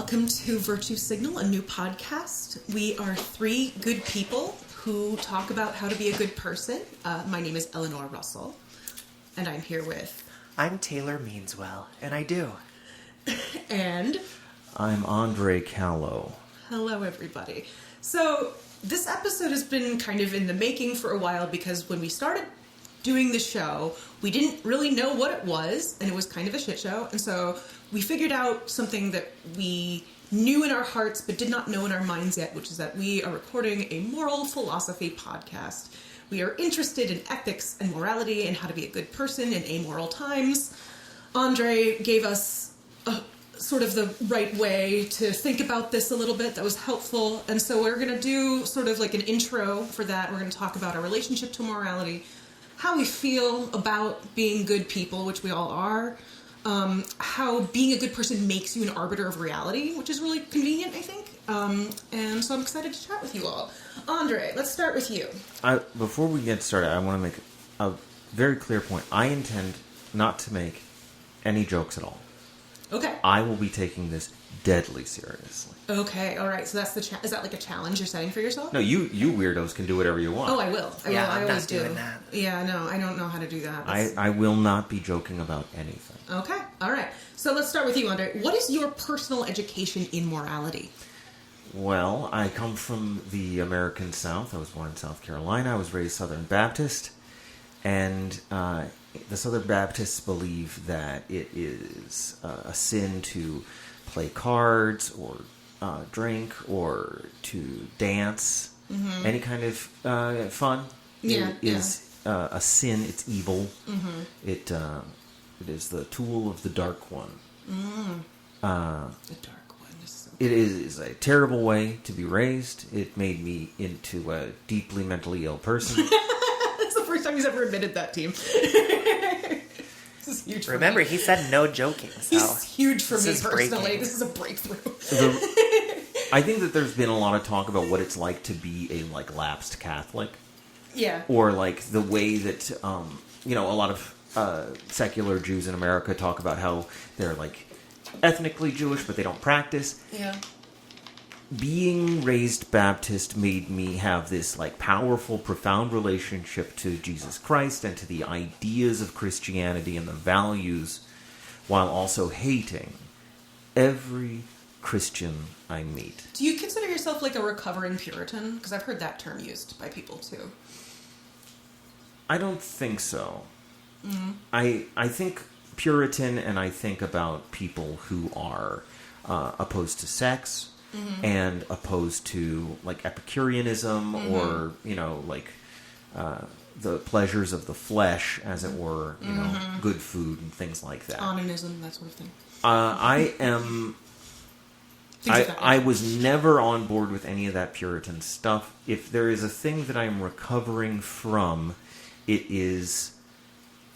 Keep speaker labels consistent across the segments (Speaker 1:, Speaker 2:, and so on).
Speaker 1: Welcome to Virtue Signal, a new podcast. We are three good people who talk about how to be a good person. My name is Eleanor Russell, and I'm here with...
Speaker 2: I'm Taylor Meanswell, and I do.
Speaker 1: And...
Speaker 3: I'm André Callot.
Speaker 1: Hello, everybody. So, this episode has been kind of in the making for a while because when we started doing the show, we didn't really know what it was, and it was kind of a shit show, and so we figured out something that we knew in our hearts but did not know in our minds yet, which is that we are recording a moral philosophy podcast. We are interested in ethics and morality and how to be a good person in amoral times. Andre gave us sort of the right way to think about this a little bit that was helpful, and so we're going to do sort of like an intro for that. We're going to talk about our relationship to morality, how we feel about being good people, which we all are, how being a good person makes you an arbiter of reality, which is really convenient, I think. And so I'm excited to chat with you all. Andre, let's start with you.
Speaker 3: Before we get started, I want to make a very clear point. I intend not to make any jokes at all.
Speaker 1: Okay.
Speaker 3: I will be taking this deadly seriously.
Speaker 1: Okay, all right. So that's is that like a challenge you're setting for yourself?
Speaker 3: No, you weirdos can do whatever you want.
Speaker 1: Oh, I will. I
Speaker 2: I'm
Speaker 1: always
Speaker 2: not
Speaker 1: do.
Speaker 2: doing that.
Speaker 1: Yeah, no, I don't know how to do that.
Speaker 3: I will not be joking about anything.
Speaker 1: Okay, all right. So let's start with you, Andre. What is your personal education in morality?
Speaker 3: Well, I come from the American South. I was born in South Carolina. I was raised Southern Baptist. And the Southern Baptists believe that it is a sin to play cards or drink or to dance. Mm-hmm. Any kind of fun is a sin. It's evil. Mm-hmm. It is the tool of the Dark One.
Speaker 1: Mm. The Dark One is so...
Speaker 3: It is a terrible way to be raised. It made me into a deeply mentally ill person.
Speaker 1: That's the first time he's ever admitted that, team. This is huge for
Speaker 2: Remember,
Speaker 1: me.
Speaker 2: he said no joking. So
Speaker 1: This is huge for me personally.
Speaker 2: breaking.
Speaker 1: This is a breakthrough.
Speaker 3: I think that there's been a lot of talk about what it's like to be a lapsed Catholic.
Speaker 1: Yeah.
Speaker 3: Or the way that a lot of secular Jews in America talk about how they're ethnically Jewish but they don't practice.
Speaker 1: Yeah.
Speaker 3: Being raised Baptist made me have this powerful, profound relationship to Jesus Christ and to the ideas of Christianity and the values, while also hating every Christian I meet.
Speaker 1: Do you consider yourself a recovering Puritan? Because I've heard that term used by people too.
Speaker 3: I don't think so.
Speaker 1: Mm-hmm.
Speaker 3: I think Puritan, and I think about people who are opposed to sex. Mm-hmm. And opposed to Epicureanism, mm-hmm. or the pleasures of the flesh, as it were,
Speaker 1: mm-hmm.
Speaker 3: good food and things like that.
Speaker 1: Onanism, that sort of thing.
Speaker 3: I was never on board with any of that Puritan stuff. If there is a thing that I am recovering from, it is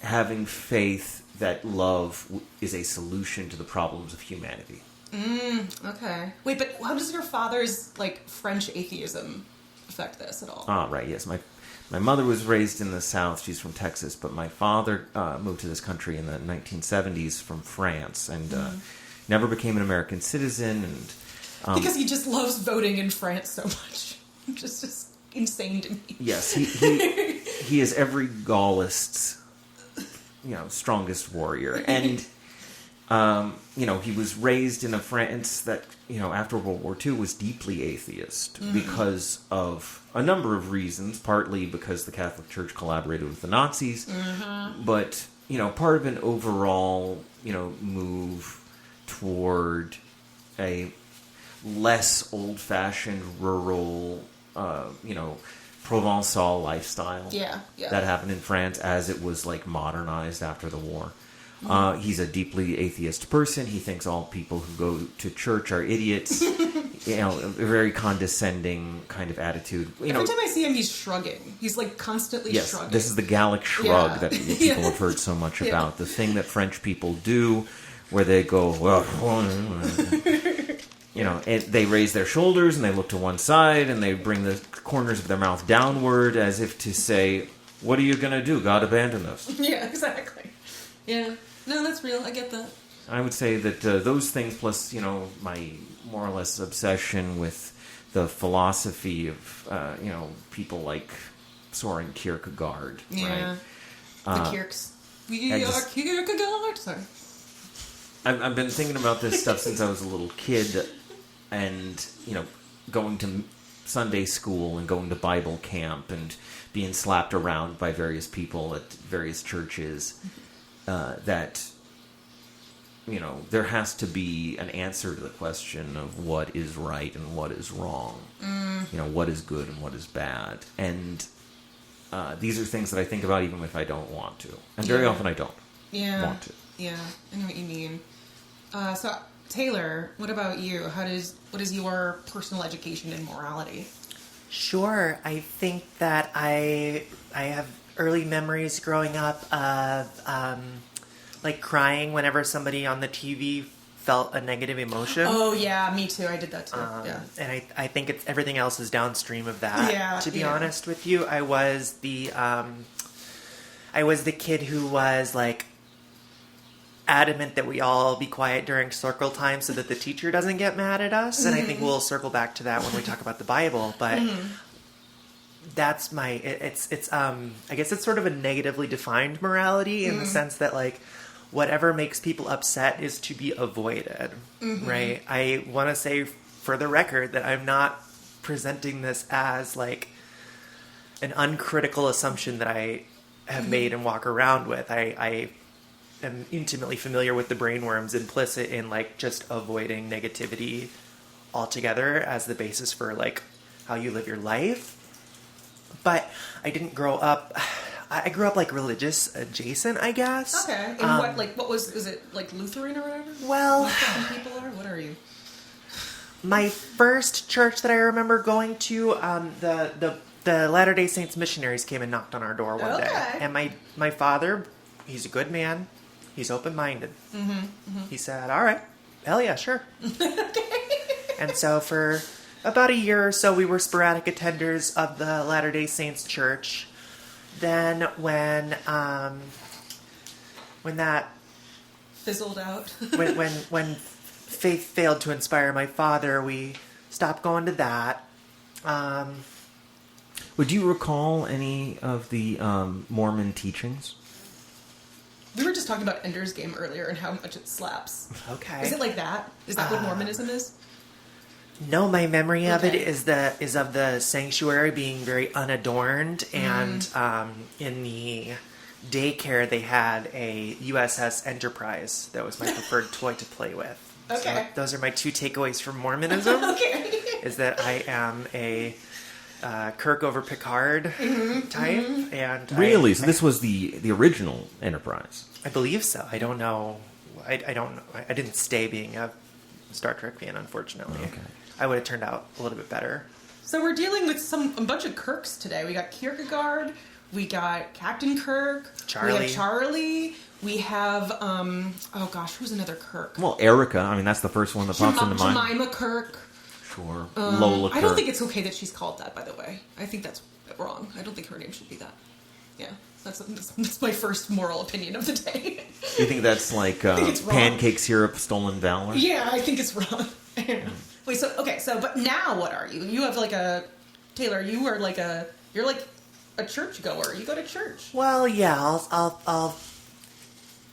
Speaker 3: having faith that love is a solution to the problems of humanity.
Speaker 1: Okay. Wait, but how does your father's, French atheism affect this at all?
Speaker 3: Ah, right, yes. My mother was raised in the South. She's from Texas, but my father moved to this country in the 1970s from France and never became an American citizen. And
Speaker 1: because he just loves voting in France so much. Just insane to me.
Speaker 3: Yes, he is every Gaullist's, strongest warrior. And... he was raised in a France that, after World War II was deeply atheist mm-hmm. because of a number of reasons, partly because the Catholic Church collaborated with the Nazis, mm-hmm. but, part of an overall, move toward a less old-fashioned, rural, Provençal lifestyle that happened in France as it was, modernized after the war. He's a deeply atheist person. He thinks all people who go to church are idiots. A very condescending kind of attitude.
Speaker 1: Every time I see him, he's shrugging. He's constantly shrugging.
Speaker 3: Yes, this is the Gallic shrug that people have heard so much about. The thing that French people do, where they go, and they raise their shoulders and they look to one side and they bring the corners of their mouth downward as if to say, "What are you going to do? God abandoned us."
Speaker 1: Yeah, exactly. Yeah. No, that's real. I get that.
Speaker 3: I would say that those things, plus, my more or less obsession with the philosophy of, people like Soren Kierkegaard,
Speaker 1: Yeah.
Speaker 3: right?
Speaker 1: The Kierks. We are Kierkegaard. Sorry.
Speaker 3: I've been thinking about this stuff since I was a little kid, and, going to Sunday school and going to Bible camp and being slapped around by various people at various churches, that, there has to be an answer to the question of what is right and what is wrong. What is good and what is bad. And these are things that I think about even if I don't want to. And very often I don't want to.
Speaker 1: Yeah, I know what you mean. So, Taylor, what about you? What is your personal education in morality?
Speaker 2: Sure. I think that I have early memories growing up of like crying whenever somebody on the TV felt a negative emotion.
Speaker 1: Oh yeah, me too. I did that too. Yeah.
Speaker 2: And I think it's everything else is downstream of that.
Speaker 1: Yeah,
Speaker 2: to be honest with you, I was the kid who was like adamant that we all be quiet during circle time so that the teacher doesn't get mad at us. And I think we'll circle back to that when we talk about the Bible. But that's I guess it's sort of a negatively defined morality in the sense that like whatever makes people upset is to be avoided, right? I want to say for the record that I'm not presenting this as like an uncritical assumption that I have made and walk around with. I am intimately familiar with the brainworms implicit in like just avoiding negativity altogether as the basis for like how you live your life. But I didn't grow up. I grew up like religious adjacent, I guess.
Speaker 1: Okay. And what was it like Lutheran or whatever?
Speaker 2: Well,
Speaker 1: like some people are. What are you?
Speaker 2: My first church that I remember going to, the Latter-day Saints missionaries came and knocked on our door one day, and my father, he's a good man, he's open-minded. He said, "All right, hell yeah, sure." And so for about a year or so, we were sporadic attenders of the Latter-day Saints church. Then when that
Speaker 1: fizzled out,
Speaker 2: when faith failed to inspire my father, we stopped going to that.
Speaker 3: Would you recall any of the Mormon teachings?
Speaker 1: We were just talking about Ender's Game earlier and how much it slaps.
Speaker 2: Okay.
Speaker 1: Is it like that? Is that what Mormonism is?
Speaker 2: No, my memory of it is of the sanctuary being very unadorned, and in the daycare they had a USS Enterprise that was my preferred toy to play with.
Speaker 1: Okay.
Speaker 2: So those are my two takeaways from Mormonism.
Speaker 1: Okay.
Speaker 2: Is that I am a Kirk over Picard type, and
Speaker 3: Really? So this was the original Enterprise?
Speaker 2: I believe so. I don't know. I don't know. I didn't stay being a Star Trek fan, unfortunately.
Speaker 3: Okay.
Speaker 2: I would have turned out a little bit better.
Speaker 1: So we're dealing with a bunch of Kirks today. We got Kierkegaard, we got Captain Kirk,
Speaker 2: Charlie.
Speaker 1: we have Charlie, we have who's another Kirk?
Speaker 3: Well, Erica. I mean, that's the first one that pops into mind.
Speaker 1: Jemima Kirk.
Speaker 3: Sure. Lola Kirk.
Speaker 1: I don't think it's okay that she's called that, by the way. I think that's wrong. I don't think her name should be that. Yeah. That's my first moral opinion of the day.
Speaker 3: You think that's like pancake syrup stolen valor?
Speaker 1: Yeah, I think it's wrong. Wait, but now what are you? You have Taylor, you're like a church goer. You go to church.
Speaker 2: Well, yeah, I'll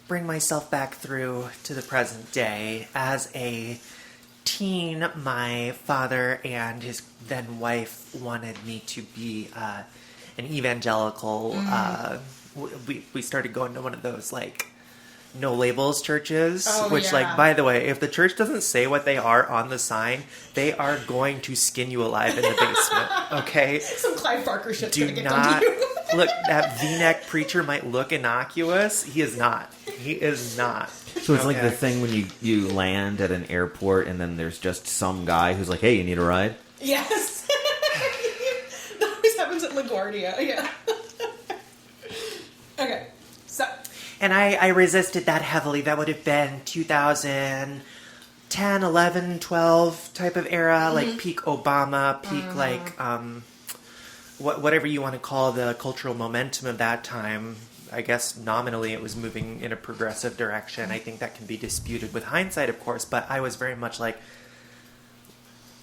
Speaker 2: bring myself back through to the present day. As a teen, my father and his then wife wanted me to be an evangelical. We started going to one of those like no labels churches, by the way, if the church doesn't say what they are on the sign, they are going to skin you alive in the basement. Okay,
Speaker 1: some Clive Barker shit's
Speaker 2: do
Speaker 1: gonna get
Speaker 2: not
Speaker 1: done to you.
Speaker 2: look. That V-neck preacher might look innocuous. He is not. He is not.
Speaker 3: So it's like the thing when you land at an airport and then there's just some guy who's like, "Hey, you need a ride?"
Speaker 1: Yes. That always happens at LaGuardia. Yeah. Okay. So.
Speaker 2: And I resisted that heavily. That would have been 2010, 11, 12 type of era, like peak Obama, peak whatever you want to call the cultural momentum of that time. I guess nominally it was moving in a progressive direction. I think that can be disputed with hindsight, of course, but I was very much like,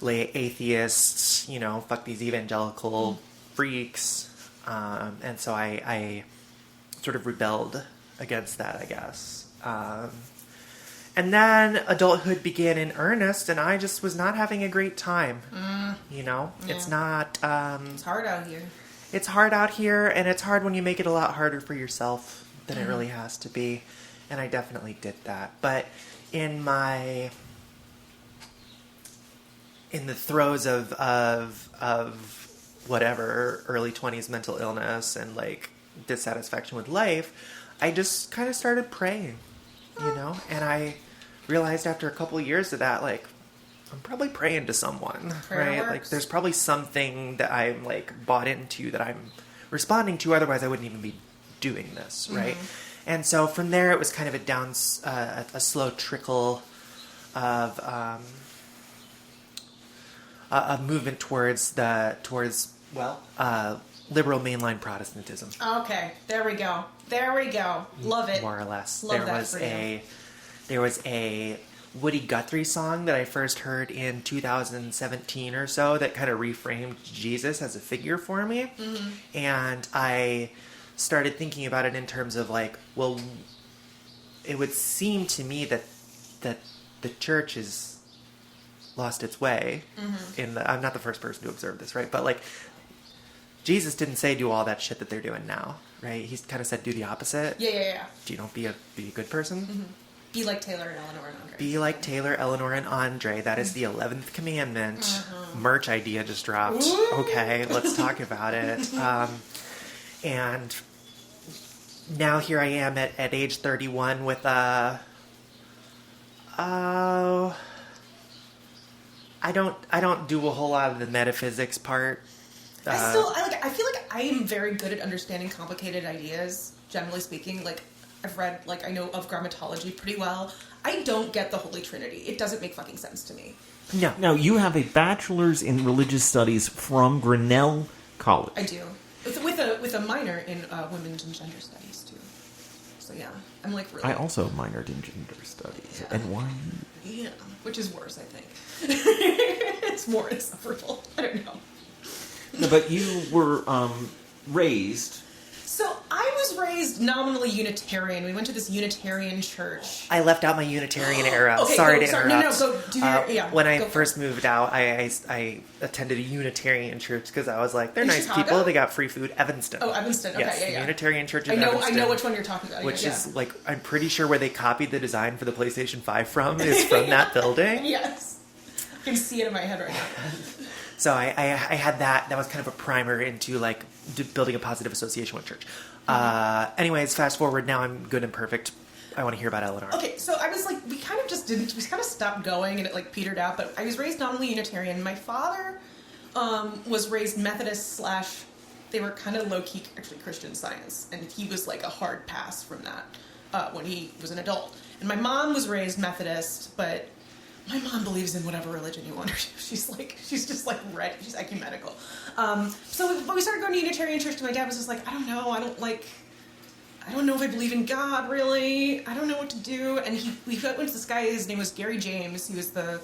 Speaker 2: lay atheists, fuck these evangelical freaks. And so I sort of rebelled against that, I guess. And then adulthood began in earnest, and I just was not having a great time.
Speaker 1: Yeah.
Speaker 2: It's not...
Speaker 1: It's hard out here.
Speaker 2: It's hard out here, and it's hard when you make it a lot harder for yourself than it really has to be. And I definitely did that. But in the throes of whatever, early 20s mental illness and, like, dissatisfaction with life, I just kind of started praying, And I realized after a couple of years of that, like, I'm probably praying to someone, right?
Speaker 1: Works.
Speaker 2: Like, there's probably something that I'm, like, bought into that I'm responding to. Otherwise, I wouldn't even be doing this, right? And so from there, it was kind of a slow trickle of a movement towards liberal mainline Protestantism.
Speaker 1: Okay, there we go. Love it.
Speaker 2: More or less.
Speaker 1: Love that for you.
Speaker 2: There was a Woody Guthrie song that I first heard in 2017 or so that kind of reframed Jesus as a figure for me. And I started thinking about it in terms of, like, well, it would seem to me that the church has lost its way. I'm not the first person to observe this, right? But, like, Jesus didn't say do all that shit that they're doing now, right? He kind of said do the opposite.
Speaker 1: Yeah.
Speaker 2: Be a good person.
Speaker 1: Be like Taylor and Eleanor and Andre.
Speaker 2: Be like Taylor, Eleanor, and Andre. That is the 11th commandment. Merch idea just dropped.
Speaker 1: Ooh.
Speaker 2: Okay, let's talk about it. And now here I am at age 31 with I don't do a whole lot of the metaphysics part.
Speaker 1: I feel like I am very good at understanding complicated ideas, generally speaking. Like, I've read, like, I know of grammatology pretty well. I don't get the Holy Trinity. It doesn't make fucking sense to me.
Speaker 3: No. Now, you have a bachelor's in religious studies from Grinnell College.
Speaker 1: I do. With a minor in women's and gender studies, too. So, yeah. I'm, like, really...
Speaker 3: I also minored in gender studies.
Speaker 1: Yeah.
Speaker 3: And why?
Speaker 1: Yeah. Which is worse, I think. It's more insufferable. I don't know.
Speaker 3: No, but you were raised...
Speaker 1: So I was raised nominally Unitarian. We went to this Unitarian church.
Speaker 2: I left out my Unitarian era.
Speaker 1: Okay,
Speaker 2: sorry to
Speaker 1: sorry.
Speaker 2: interrupt.
Speaker 1: No, go do your... yeah.
Speaker 2: When I first moved out, I attended a Unitarian church because I was like, they're
Speaker 1: In
Speaker 2: nice
Speaker 1: Chicago?
Speaker 2: people. They got free food. Evanston.
Speaker 1: Oh, Evanston. Okay,
Speaker 2: yes,
Speaker 1: yeah.
Speaker 2: Unitarian church in
Speaker 1: I
Speaker 2: Evanston.
Speaker 1: know which one you're talking about.
Speaker 2: Which
Speaker 1: yeah.
Speaker 2: is, like, I'm pretty sure where they copied the design for the PlayStation 5 from is from that building.
Speaker 1: Yes. I can see it in my head right now.
Speaker 2: So I had that. That was kind of a primer into, like, building a positive association with church. Anyways, fast forward. Now I'm good and perfect. I want to hear about Eleanor.
Speaker 1: Okay, so I was like, we kind of stopped going and it, like, petered out, but I was raised nominally Unitarian. My father was raised Methodist / they were kind of low-key, actually, Christian Science, and he was, like, a hard pass from that when he was an adult. And my mom was raised Methodist, but my mom believes in whatever religion you want her to. She's just red. She's ecumenical. So when we started going to Unitarian church, my dad was just like, I don't know. I don't know if I believe in God, really. I don't know what to do. And we went to this guy, his name was Gary James. He was the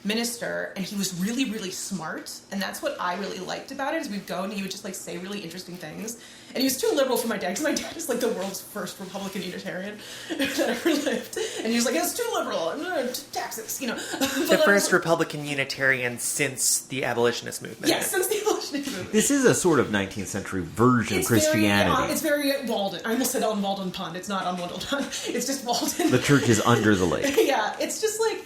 Speaker 1: minister, and he was really, really smart. And that's what I really liked about it, is we'd go and he would just, like, say really interesting things. And he was too liberal for my dad, because my dad is, like, the world's first Republican Unitarian that ever lived. And he was like, it's too liberal, taxes,
Speaker 2: The first Republican Unitarian since the abolitionist movement.
Speaker 1: Yes, since the abolitionist movement.
Speaker 3: This is a sort of 19th century version of Christianity.
Speaker 1: It's very Walden. I almost said on Walden Pond. It's not on Walden Pond. It's just Walden.
Speaker 3: The church is under the lake.
Speaker 1: Yeah, it's just like,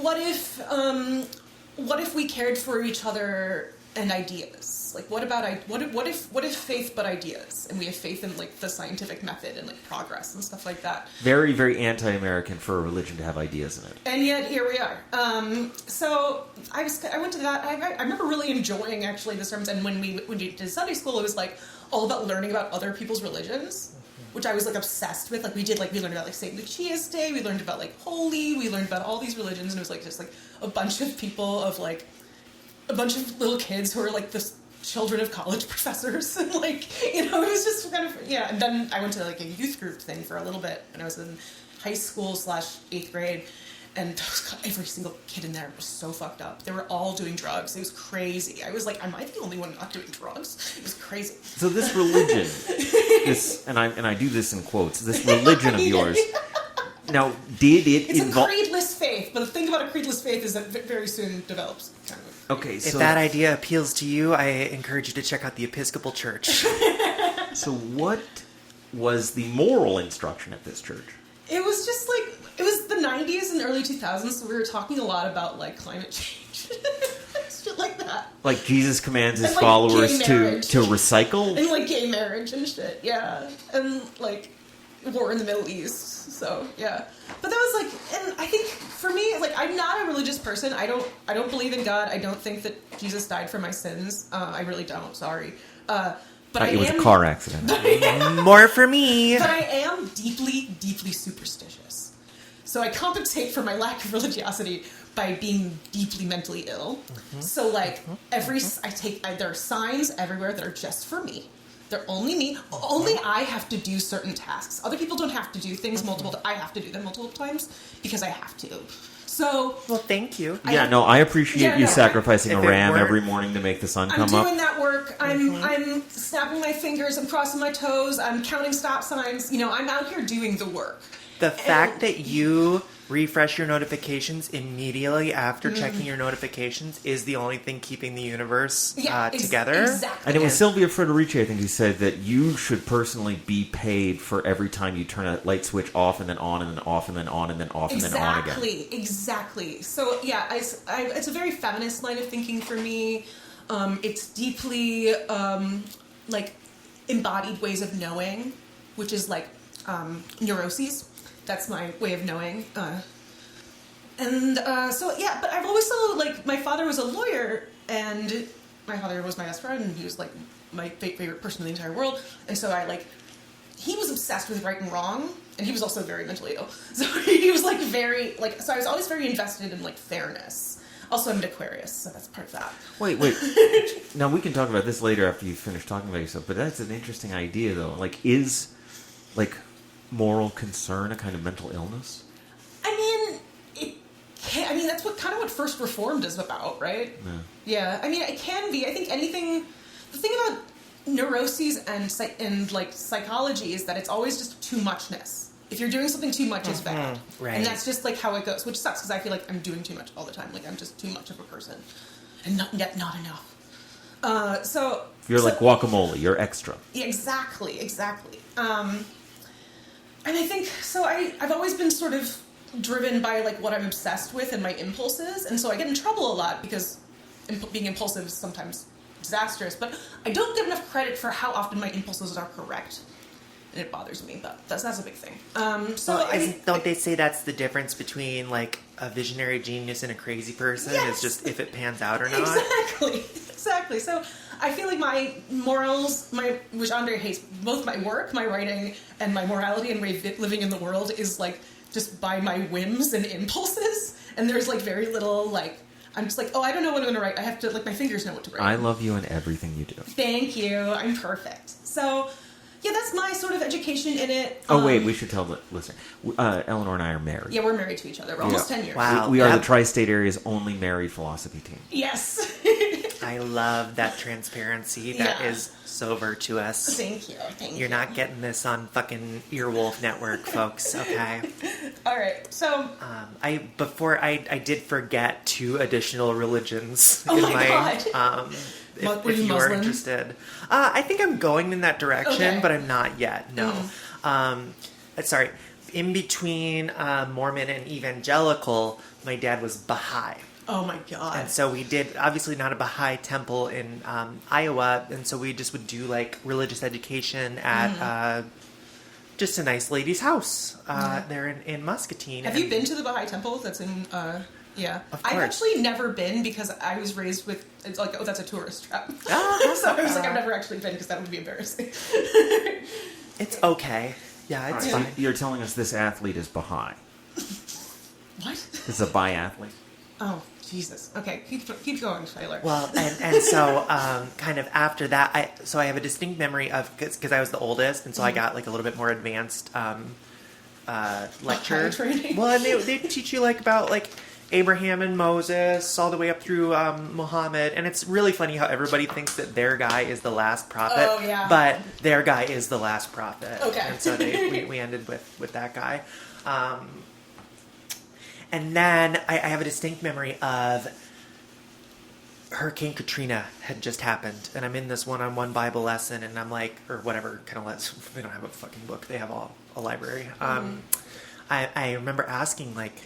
Speaker 1: what if we cared for each other and ideas? Like, what if faith but ideas, and we have faith in, like, the scientific method and, like, progress and stuff like that.
Speaker 3: Very, very anti-American for a religion to have ideas in it.
Speaker 1: And yet here we are. So I went to that. I remember really enjoying, actually, the sermons. And when we did Sunday school, it was, like, all about learning about other people's religions, which I was, like, obsessed with. Like, we learned about, like, St. Lucia's Day. We learned about, like, Holy. We learned about all these religions. And it was, like, just, like, a bunch of people of, like, a bunch of little kids who are, like, the children of college professors. And, like, it was just kind of, yeah. And then I went to, like, a youth group thing for a little bit when I was in high school / 8th grade. And every single kid in there was so fucked up. They were all doing drugs. It was crazy. I was like, am I the only one not doing drugs? It was crazy.
Speaker 3: So this religion, and I do this in quotes, this religion of yours, now, did it
Speaker 1: It's
Speaker 3: involve...
Speaker 1: a creedless faith, but the thing about a creedless faith is that it very soon develops kind of...
Speaker 3: Okay,
Speaker 2: If
Speaker 3: so...
Speaker 2: that idea appeals to you, I encourage you to check out the Episcopal Church.
Speaker 3: So what was the moral instruction at this church?
Speaker 1: It was just like, it was the 90s and early 2000s, so we were talking a lot about, like, climate change. Shit like that.
Speaker 3: Like Jesus commands his
Speaker 1: And, like,
Speaker 3: followers
Speaker 1: gay
Speaker 3: to
Speaker 1: marriage.
Speaker 3: recycle?
Speaker 1: And, like, gay marriage and shit, yeah. And, like, war in the Middle East, so, yeah. But that was, like, and I think, for me, like, I'm not a religious person. I don't believe in God. I don't think that Jesus died for my sins. I really don't, sorry. But
Speaker 3: It was a car accident.
Speaker 2: More for me.
Speaker 1: But I am deeply, deeply superstitious. So I compensate for my lack of religiosity by being deeply mentally ill. Mm-hmm. So, like, there are signs everywhere that are just for me. They're only me. Only I have to do certain tasks. Other people don't have to do things multiple times. I have to do them multiple times because I have to. So...
Speaker 2: Well, thank you.
Speaker 3: I appreciate you sacrificing a
Speaker 2: If it
Speaker 3: ram
Speaker 2: weren't-
Speaker 3: every morning to make the sun
Speaker 1: I'm
Speaker 3: come
Speaker 1: doing
Speaker 3: up.
Speaker 1: that work. I'm snapping my fingers. I'm crossing my toes. I'm counting stop signs. I'm out here doing the work.
Speaker 2: The fact that you refresh your notifications immediately after checking your notifications is the only thing keeping the universe together.
Speaker 1: Exactly.
Speaker 3: And it was Sylvia Federici, I think, who said that you should personally be paid for every time you turn a light switch off and then on and then off and then on and then off and then on again.
Speaker 1: Exactly. So, yeah, it's a very feminist line of thinking for me. It's deeply, like, embodied ways of knowing, which is, like, neuroses. That's my way of knowing. So, yeah, but I've always thought, like, my father was a lawyer, and my father was my best friend, and he was, like, my favorite person in the entire world. And so he was obsessed with right and wrong, and he was also very mentally ill. So he was, like, so I was always very invested in, like, fairness. Also, I'm an Aquarius, so that's part of that.
Speaker 3: Wait. Now, we can talk about this later after you finish talking about yourself, but that's an interesting idea, though. Like, is, like, moral concern a kind of mental illness?
Speaker 1: I mean, that's what First Reformed is about, right? Yeah. I mean, it can be. I think the thing about neuroses and like psychology is that it's always just too muchness. If you're doing something too much, it's bad.
Speaker 2: Right.
Speaker 1: And that's just like how it goes, which sucks because I feel like I'm doing too much all the time. Like I'm just too much of a person and not enough. So
Speaker 3: You're like guacamole. You're extra.
Speaker 1: Yeah, exactly. And I think, so I've always been sort of driven by, like, what I'm obsessed with and my impulses, and so I get in trouble a lot because being impulsive is sometimes disastrous, but I don't get enough credit for how often my impulses are correct, and it bothers me, but that's a big thing.
Speaker 2: Don't they say that's the difference between, like, a visionary genius and a crazy person?
Speaker 1: Yes.
Speaker 2: Is just if it pans out or not?
Speaker 1: Exactly. So I feel like my morals, which André hates, both my work, my writing, and my morality and way of living in the world is, like, just by my whims and impulses. And there's, like, very little, like, I'm just like, I don't know what I'm going to write. I have to, like, my fingers know what to write.
Speaker 3: I love you in everything you do.
Speaker 1: Thank you. I'm perfect. So, yeah, that's my sort of education in it.
Speaker 3: Oh, wait, we should tell the listener. Eleanor and I are married.
Speaker 1: Yeah, we're married to each other. We're almost 10 years.
Speaker 2: Wow.
Speaker 3: We are the tri-state area's only married philosophy team.
Speaker 1: Yes.
Speaker 2: I love that transparency. That is so virtuous.
Speaker 1: Thank you.
Speaker 2: You're not getting this on fucking Earwolf Network, folks, okay?
Speaker 1: All right, so...
Speaker 2: I did forget 2 additional religions
Speaker 1: Oh
Speaker 2: in
Speaker 1: my God.
Speaker 2: If you are interested. I think I'm going in that direction,
Speaker 1: Okay.
Speaker 2: but I'm not yet, no. Sorry. In between Mormon and evangelical, my dad was Baha'i.
Speaker 1: Oh my God.
Speaker 2: And so we did, obviously not a Baha'i temple in Iowa, and so we just would do, like, religious education at just a nice lady's house there in Muscatine.
Speaker 1: Have you been to the Baha'i temple that's in... Yeah.
Speaker 2: Of
Speaker 1: I've
Speaker 2: course.
Speaker 1: actually never been because I was raised with... It's like, that's a tourist trap. So I was like, I've never actually been because that would be embarrassing.
Speaker 2: It's okay. Yeah, it's fine.
Speaker 3: You're telling us this athlete is Baha'i.
Speaker 1: What?
Speaker 3: This is a bi-athlete.
Speaker 1: Oh, Jesus. Okay, keep going, Taylor.
Speaker 2: Well, and so kind of after that, I have a distinct memory of, because I was the oldest, and so I got, like, a little bit more advanced lecture.
Speaker 1: training.
Speaker 2: Well, and they teach you like about like Abraham and Moses all the way up through Muhammad, and it's really funny how everybody thinks that their guy is the last prophet,
Speaker 1: Oh, yeah.
Speaker 2: but their guy is the last prophet.
Speaker 1: Okay.
Speaker 2: And so we ended with that guy. And then I have a distinct memory of Hurricane Katrina had just happened, and I'm in this one-on-one Bible lesson, and I'm like, or whatever kind of lesson. They don't have a fucking book. They have a library. I remember asking, like,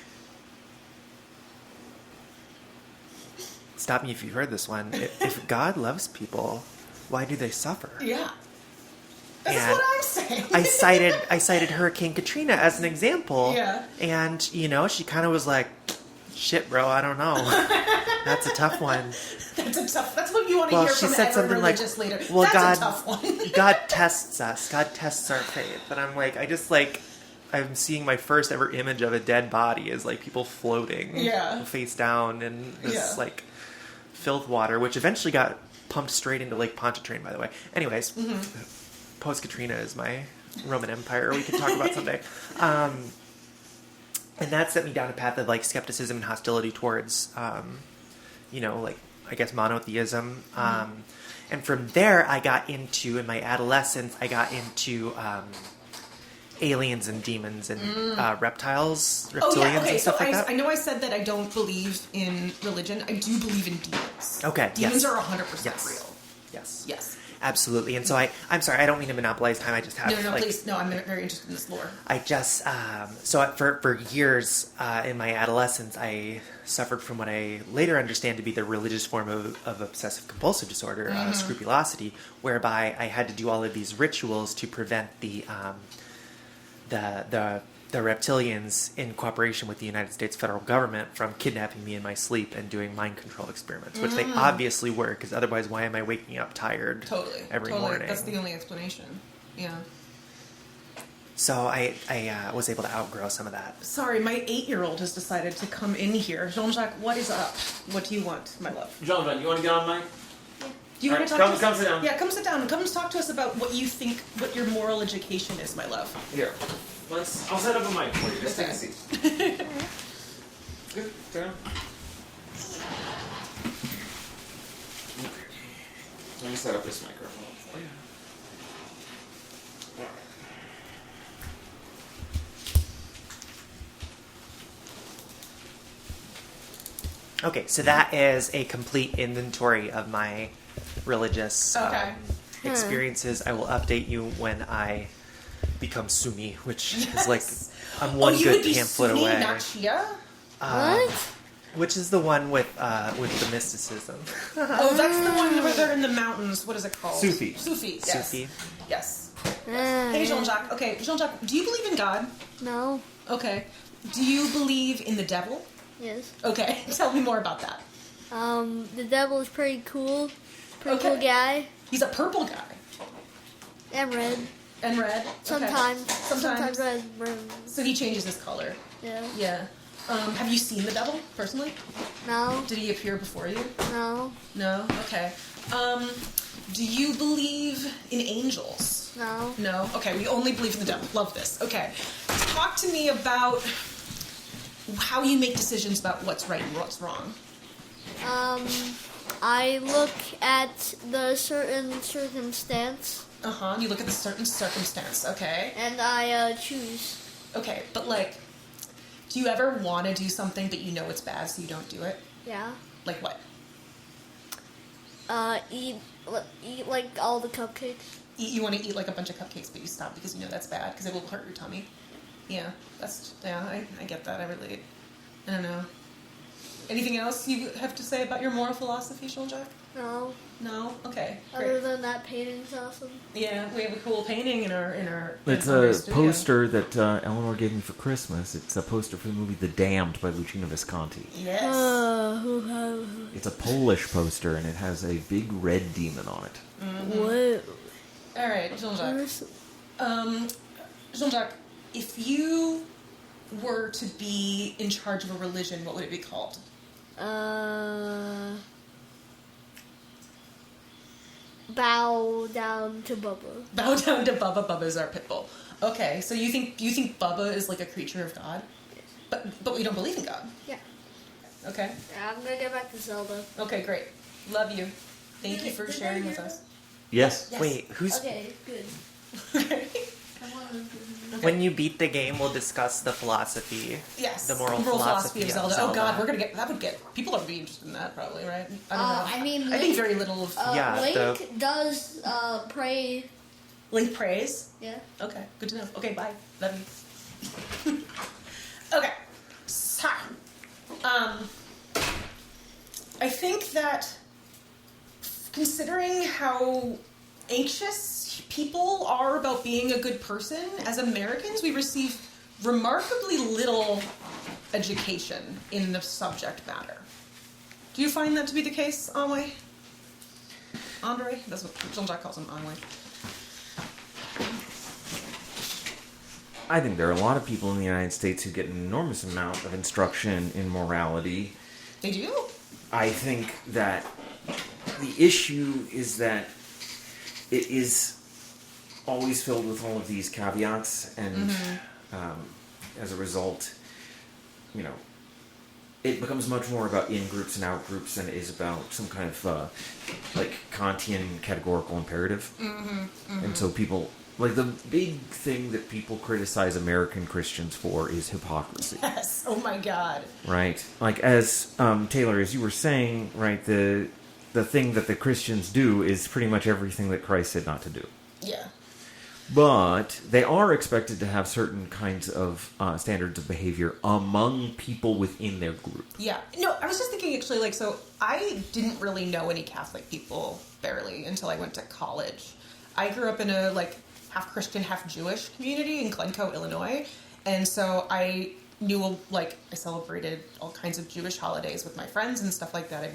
Speaker 2: stop me if you've heard this one. If God loves people, why do they suffer?
Speaker 1: Yeah. That's
Speaker 2: And
Speaker 1: what I'm saying.
Speaker 2: I cited Hurricane Katrina as an example.
Speaker 1: Yeah.
Speaker 2: And, she kind of was like, shit, bro, I don't know. That's a tough one.
Speaker 1: That's what you want to
Speaker 2: Well,
Speaker 1: hear
Speaker 2: she
Speaker 1: from
Speaker 2: said
Speaker 1: every
Speaker 2: something like,
Speaker 1: religious leader.
Speaker 2: well,
Speaker 1: That's a tough one.
Speaker 2: God tests us. God tests our faith. And I'm like, I'm seeing my first ever image of a dead body as like people floating face down in this like filth water, which eventually got pumped straight into Lake Pontchartrain, by the way. Anyways, post-Katrina is my Roman Empire we could talk about someday. And that set me down a path of like skepticism and hostility towards, like I guess monotheism. And from there, I got into, in my adolescence, aliens and demons and reptilians and stuff like that.
Speaker 1: I know I said that I don't believe in religion. I do believe in demons.
Speaker 2: Okay,
Speaker 1: Demons are 100% real.
Speaker 2: Yes.
Speaker 1: Yes.
Speaker 2: Absolutely. And so I'm sorry, I don't mean to monopolize time. I just have
Speaker 1: No, please. No, I'm very interested in this lore.
Speaker 2: I just for years in my adolescence, I suffered from what I later understand to be the religious form of obsessive compulsive disorder, scrupulosity, whereby I had to do all of these rituals to prevent the reptilians, in cooperation with the United States federal government, from kidnapping me in my sleep and doing mind control experiments, which they obviously were, because otherwise why am I waking up tired every morning?
Speaker 1: That's the only explanation. Yeah.
Speaker 2: So I was able to outgrow some of that.
Speaker 1: Sorry, my 8-year-old has decided to come in here. Jean-Jacques, what is up? What do you want, my love?
Speaker 4: Jean-Jacques, you want to get on mic?
Speaker 1: Do you want to
Speaker 4: Right,
Speaker 1: talk to us?
Speaker 4: come sit down.
Speaker 1: Yeah, come sit down. Come talk to us about what you think, what your moral education is, my love.
Speaker 4: Here. I'll set up a mic for you. Just take a seat. Good. Turn. Let me set up this microphone for you.
Speaker 2: Okay, so that is a complete inventory of my religious experiences. I will update you when I become Sunni, which is like I'm one good pamphlet
Speaker 1: Sunni,
Speaker 2: away.
Speaker 1: not Shia?
Speaker 5: What?
Speaker 2: Which is the one with the mysticism?
Speaker 1: Oh, that's the one where they're in the mountains. What is it called?
Speaker 3: Sufi.
Speaker 1: Sufi. Yes.
Speaker 2: Sufi.
Speaker 1: Yes. Hey, Jean-Jacques. Okay, Jean-Jacques, do you believe in God?
Speaker 5: No.
Speaker 1: Okay. Do you believe in the devil?
Speaker 5: Yes.
Speaker 1: Okay, tell me more about that.
Speaker 5: The devil is pretty cool. Pretty cool guy.
Speaker 1: He's a purple guy.
Speaker 5: And red.
Speaker 1: And red? Okay.
Speaker 5: Sometimes.
Speaker 1: Sometimes.
Speaker 5: red. Red.
Speaker 1: So he changes his color.
Speaker 5: Yeah.
Speaker 1: Yeah. Have you seen the devil, personally?
Speaker 5: No.
Speaker 1: Did he appear before you?
Speaker 5: No.
Speaker 1: No? Okay. Do you believe in angels?
Speaker 5: No.
Speaker 1: No? Okay, we only believe in the devil. Love this. Okay. Talk to me about how you make decisions about what's right and what's wrong.
Speaker 5: I look at the certain circumstance.
Speaker 1: Uh-huh. You look at the certain circumstance, okay?
Speaker 5: And I choose.
Speaker 1: Okay, but like, do you ever want to do something but you know it's bad so you don't do it?
Speaker 5: Yeah.
Speaker 1: Like what?
Speaker 5: Eat like all the cupcakes.
Speaker 1: You want to eat like a bunch of cupcakes but you stop because you know that's bad because it will hurt your tummy. Yeah, I get that. I relate. I don't know. Anything else you have to say about your moral philosophy, Jean-Jacques?
Speaker 5: No.
Speaker 1: No? Okay.
Speaker 5: Other
Speaker 1: Great.
Speaker 5: than that painting's awesome.
Speaker 1: Yeah, we have a cool painting in our
Speaker 3: It's
Speaker 1: in our
Speaker 3: a
Speaker 1: studio.
Speaker 3: poster that Eleanor gave me for Christmas. It's a poster for the movie The Damned by Luchino Visconti.
Speaker 1: Yes.
Speaker 3: It's a Polish poster, and it has a big red demon on it.
Speaker 5: Whoa.
Speaker 1: All right, Jean-Jacques. Jean-Jacques, if you were to be in charge of a religion, what would it be called?
Speaker 5: bow down to Bubba.
Speaker 1: Bow down to Bubba. Bubba is our pit bull. Okay, so you think Bubba is like a creature of God? But we don't believe in God.
Speaker 5: Yeah.
Speaker 1: Okay.
Speaker 5: I'm gonna get back to Zelda.
Speaker 1: Okay, great. Love you. Thank you for sharing with us.
Speaker 3: Yes.
Speaker 1: Yes.
Speaker 2: Wait, who's...
Speaker 5: Okay, good.
Speaker 1: Okay.
Speaker 5: Come on.
Speaker 2: When you beat the game, we'll discuss the philosophy.
Speaker 1: Yes.
Speaker 2: The moral philosophy
Speaker 1: of Zelda. Oh God, we're gonna get that. Would get people would be interested in that probably, right? I don't know.
Speaker 5: I mean,
Speaker 1: I think very little of
Speaker 2: Yeah,
Speaker 5: Link does pray.
Speaker 1: Link praise.
Speaker 5: Yeah.
Speaker 1: Okay, good to know. Okay, bye. Love you. Okay, so I think that considering how anxious people are about being a good person, as Americans, we receive remarkably little education in the subject matter. Do you find that to be the case, Anway? Andre? That's what Jean-Jacques calls him, Anway.
Speaker 3: I think there are a lot of people in the United States who get an enormous amount of instruction in morality.
Speaker 1: They do?
Speaker 3: I think that the issue is that it is always filled with all of these caveats, and as a result, it becomes much more about in-groups and out-groups than it is about some kind of, Kantian categorical imperative. And so people... the big thing that people criticize American Christians for is hypocrisy.
Speaker 1: Yes. Oh my God.
Speaker 3: Right. As Taylor, as you were saying, right, the thing that the Christians do is pretty much everything that Christ said not to do.
Speaker 1: Yeah.
Speaker 3: But they are expected to have certain kinds of standards of behavior among people within their group.
Speaker 1: Yeah. No, I was just thinking actually, so I didn't really know any Catholic people, barely, until I went to college. I grew up in a, half Christian, half Jewish community in Glencoe, Illinois. And so I knew, I celebrated all kinds of Jewish holidays with my friends and stuff like that. I'd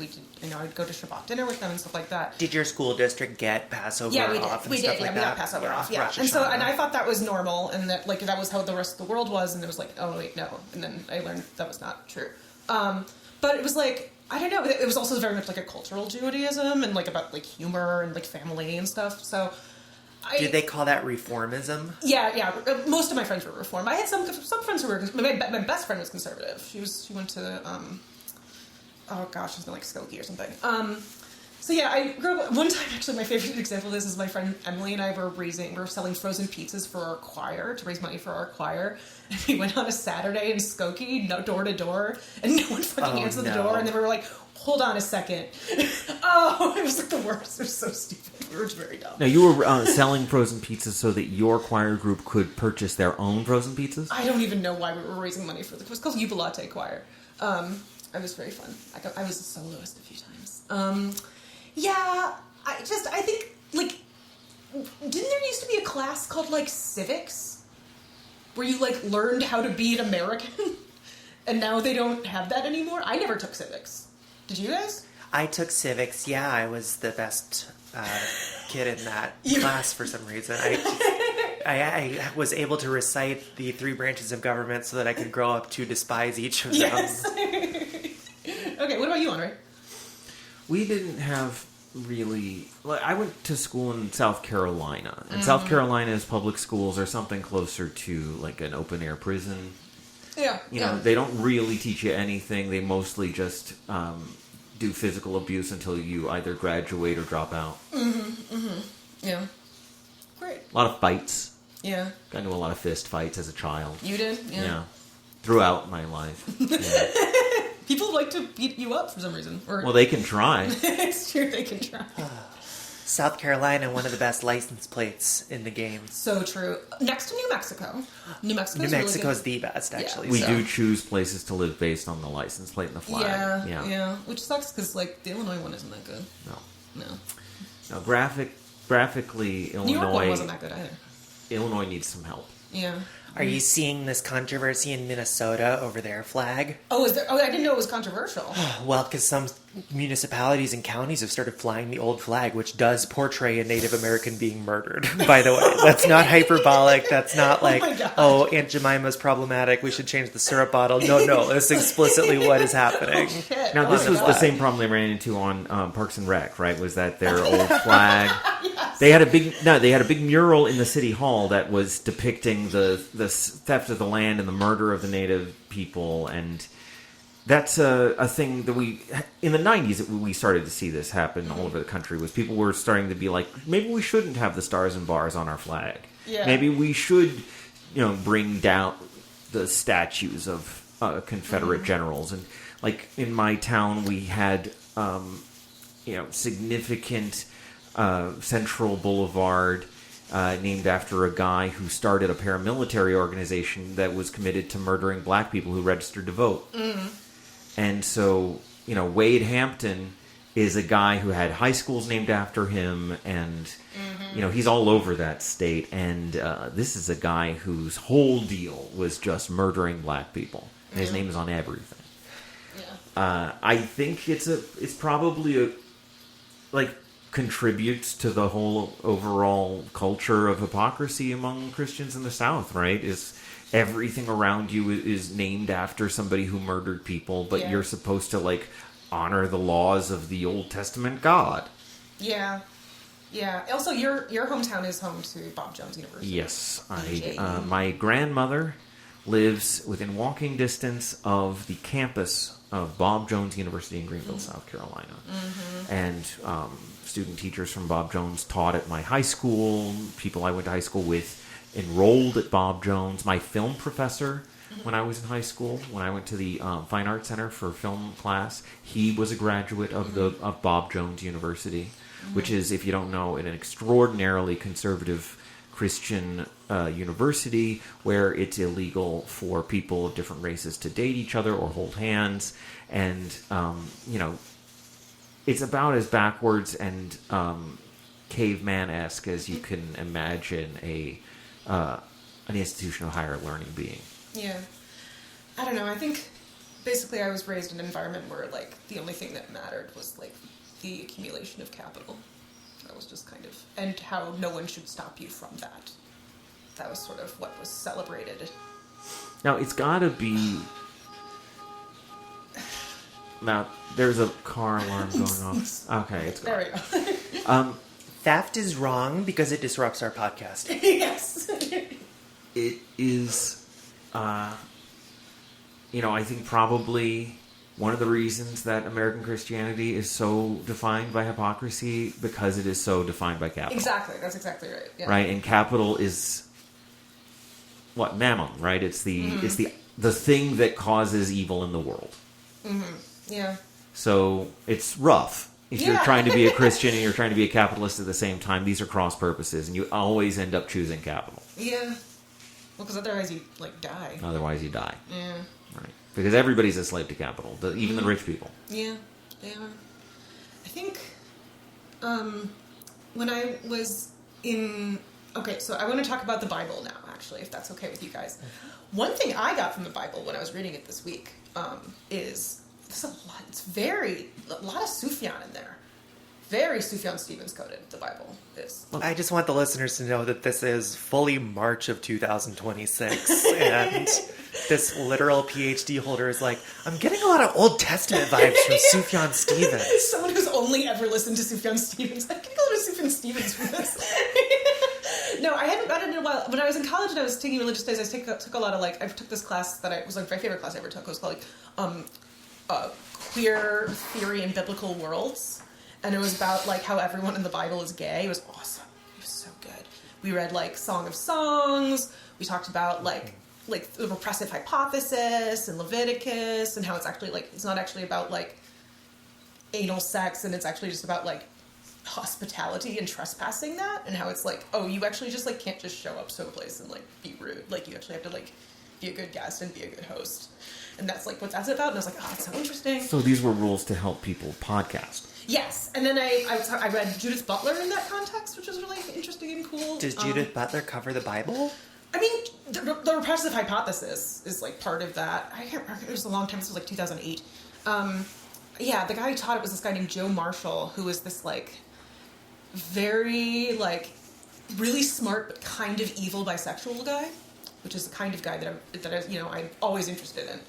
Speaker 1: go to Shabbat dinner with them and stuff like that.
Speaker 2: Did your school district get Passover off and
Speaker 1: we
Speaker 2: stuff
Speaker 1: did.
Speaker 2: like
Speaker 1: We
Speaker 2: that?
Speaker 1: got Passover off, yeah.
Speaker 2: Rosh
Speaker 1: And so,
Speaker 2: Hashanah.
Speaker 1: and I thought that was normal, and that, that was how the rest of the world was, and it was oh, wait, no. And then I learned that was not true. But it was I don't know, it was also very much a cultural Judaism, and about humor and family and stuff, so...
Speaker 2: Did they call that reformism?
Speaker 1: Yeah. Most of my friends were Reform. I had some friends who were... My best friend was conservative. She went to... oh gosh, she's been Skokie or something. So yeah, I grew up... One time, actually, my favorite example of this is my friend Emily and I were selling frozen pizzas for our choir, to raise money for our choir. And we went on a Saturday in Skokie, door to door, and no one fucking answered the door. And then we were hold on a second. Oh, it was the worst. It was so stupid. We were very dumb.
Speaker 3: Now, you were selling frozen pizzas so that your choir group could purchase their own frozen pizzas?
Speaker 1: I don't even know why we were raising money for it was called Yuba Latte Choir. It was very fun. I was a soloist a few times. Yeah, I think, didn't there used to be a class called, civics? Where you, learned how to be an American? And now they don't have that anymore? I never took civics. Did you guys?
Speaker 2: I took civics. Yeah, I was the best kid in that class for some reason. I was able to recite the 3 branches of government so that I could grow up to despise each of them.
Speaker 1: Yes. Okay, what about you, Andre?
Speaker 3: We didn't have really... I went to school in South Carolina. And South Carolina's public schools are something closer to, an open-air prison.
Speaker 1: Yeah.
Speaker 3: They don't really teach you anything. They mostly just do physical abuse until you either graduate or drop out.
Speaker 1: Yeah. Great.
Speaker 3: A lot of fights.
Speaker 1: Yeah.
Speaker 3: Got into a lot of fist fights as a child.
Speaker 1: You did?
Speaker 3: Yeah. Throughout my life. Yeah.
Speaker 1: People like to beat you up for some reason.
Speaker 3: Well, they can try.
Speaker 1: It's true, they can try.
Speaker 2: South Carolina, one of the best license plates in the game.
Speaker 1: So true. Next to New Mexico. New Mexico's
Speaker 2: Mexico's
Speaker 1: really
Speaker 2: the best, actually.
Speaker 3: We
Speaker 2: so.
Speaker 3: do choose places to live based on the license plate and the flag.
Speaker 1: Yeah. Which sucks because, the Illinois one isn't that good.
Speaker 3: No.
Speaker 1: No.
Speaker 3: Graphically, Illinois...
Speaker 1: New York one wasn't that good either.
Speaker 3: Illinois needs some help.
Speaker 1: Yeah.
Speaker 2: Are you seeing this controversy in Minnesota over their flag?
Speaker 1: Oh, is there? Oh, I didn't know it was controversial.
Speaker 2: Well, because some municipalities and counties have started flying the old flag, which does portray a Native American being murdered, by the way. That's not hyperbolic. That's not like, oh, Aunt Jemima's problematic, we should change the syrup bottle. No, that's explicitly what is happening.
Speaker 1: Shit.
Speaker 3: Now,
Speaker 1: Oh
Speaker 3: this
Speaker 1: my
Speaker 3: was
Speaker 1: God.
Speaker 3: the same problem they ran into on Parks and Rec, right? Was that their old flag? They had a big mural in the city hall that was depicting the theft of the land and the murder of the native people, and that's a thing that in the 90s we started to see this happen all over the country. Was people were starting to be like, maybe we shouldn't have the stars and bars on our flag.
Speaker 1: Yeah.
Speaker 3: Maybe we should, bring down the statues of Confederate generals. And like in my town, we had significant Central Boulevard named after a guy who started a paramilitary organization that was committed to murdering black people who registered to vote. And so, Wade Hampton is a guy who had high schools named after him, and, he's all over that state. And this is a guy whose whole deal was just murdering black people. And his name is on everything.
Speaker 1: Yeah.
Speaker 3: I think it's probably contributes to the whole overall culture of hypocrisy among Christians in the South, right? Is everything around you is named after somebody who murdered people, but you're supposed to honor the laws of the Old Testament God.
Speaker 1: Yeah. Yeah. Also, your hometown is home to Bob Jones University.
Speaker 3: Yes,
Speaker 1: BJU.
Speaker 3: my grandmother lives within walking distance of the campus of Bob Jones University in Greenville, South Carolina. And student teachers from Bob Jones taught at my high school. People I went to high school with enrolled at Bob Jones. My film professor, when I was in high school, when I went to the Fine Arts Center for film class, he was a graduate of Bob Jones University, which is, if you don't know, an extraordinarily conservative Christian university where it's illegal for people of different races to date each other or hold hands. And, it's about as backwards and caveman-esque as you can imagine an institution of higher learning being.
Speaker 1: Yeah. I don't know. I think basically I was raised in an environment where the only thing that mattered was the accumulation of capital. That was just kind of, and how no one should stop you from that. That was sort of what was celebrated.
Speaker 3: Now, it's got to be... Now, there's a car alarm going off. Okay, it's gone.
Speaker 1: There we go.
Speaker 2: Theft is wrong because it disrupts our podcast.
Speaker 1: Yes.
Speaker 3: It is, I think probably one of the reasons that American Christianity is so defined by hypocrisy, because it is so defined by capital.
Speaker 1: Exactly. That's exactly right. Yeah.
Speaker 3: Right? And capital is what? Mammon, right? It's the thing that causes evil in the world.
Speaker 1: Yeah.
Speaker 3: So it's rough. If you're trying to be a Christian and you're trying to be a capitalist at the same time, these are cross purposes, and you always end up choosing capital.
Speaker 1: Yeah. Well, because otherwise you die.
Speaker 3: Otherwise, you die.
Speaker 1: Yeah.
Speaker 3: Right? Because everybody's a slave to capital, even the rich people.
Speaker 1: Yeah, they are. I think when I was in... Okay, so I want to talk about the Bible now, actually, if that's okay with you guys. One thing I got from the Bible when I was reading it this week is... There's a lot of Sufjan in there. Very Sufjan Stevens coded, the Bible is.
Speaker 2: I just want the listeners to know that this is fully March of 2026, and this literal PhD holder is like, I'm getting a lot of Old Testament vibes from Sufjan Stevens.
Speaker 1: Someone who's only ever listened to Sufjan Stevens. I can go to Sufjan Stevens for this. No, I hadn't read it in a while. When I was in college and I was taking religious studies, I took a lot of I took this class that was my favorite class I ever took. It was called Queer Theory in Biblical Worlds, and it was about how everyone in the Bible is gay. It was awesome. It was so good. We read Song of Songs. We talked about the repressive hypothesis and Leviticus, and how it's actually it's not actually about anal sex, and it's actually just about hospitality and trespassing that, and how it's you actually just can't just show up to a place and be rude. You actually have to be a good guest and be a good host. And that's what that's about. And I was like, oh, that's so interesting.
Speaker 3: So these were rules to help people podcast.
Speaker 1: Yes. And then I read Judith Butler in that context, which was really interesting and cool.
Speaker 2: Does Judith Butler cover the Bible?
Speaker 1: I mean, the repressive hypothesis is like part of that. I can't remember. It was a long time. This was like 2008. Yeah, the guy who taught it was this guy named Joe Marshall, who was this like very like really smart but kind of evil bisexual guy, which is the kind of guy I'm always interested in.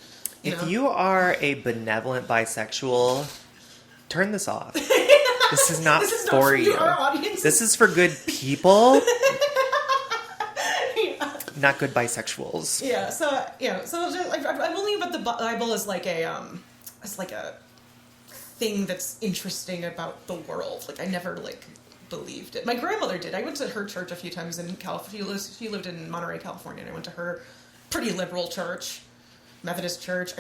Speaker 2: If you are a benevolent bisexual, turn this off. This is not for you.
Speaker 1: Our audience.
Speaker 2: This is for good people, not good bisexuals.
Speaker 1: Yeah. So I'm only about the Bible as like a thing that's interesting about the world. Like I never like believed it. My grandmother did. I went to her church a few times in California. She lived in Monterey, California, and I went to her pretty liberal church. Methodist church.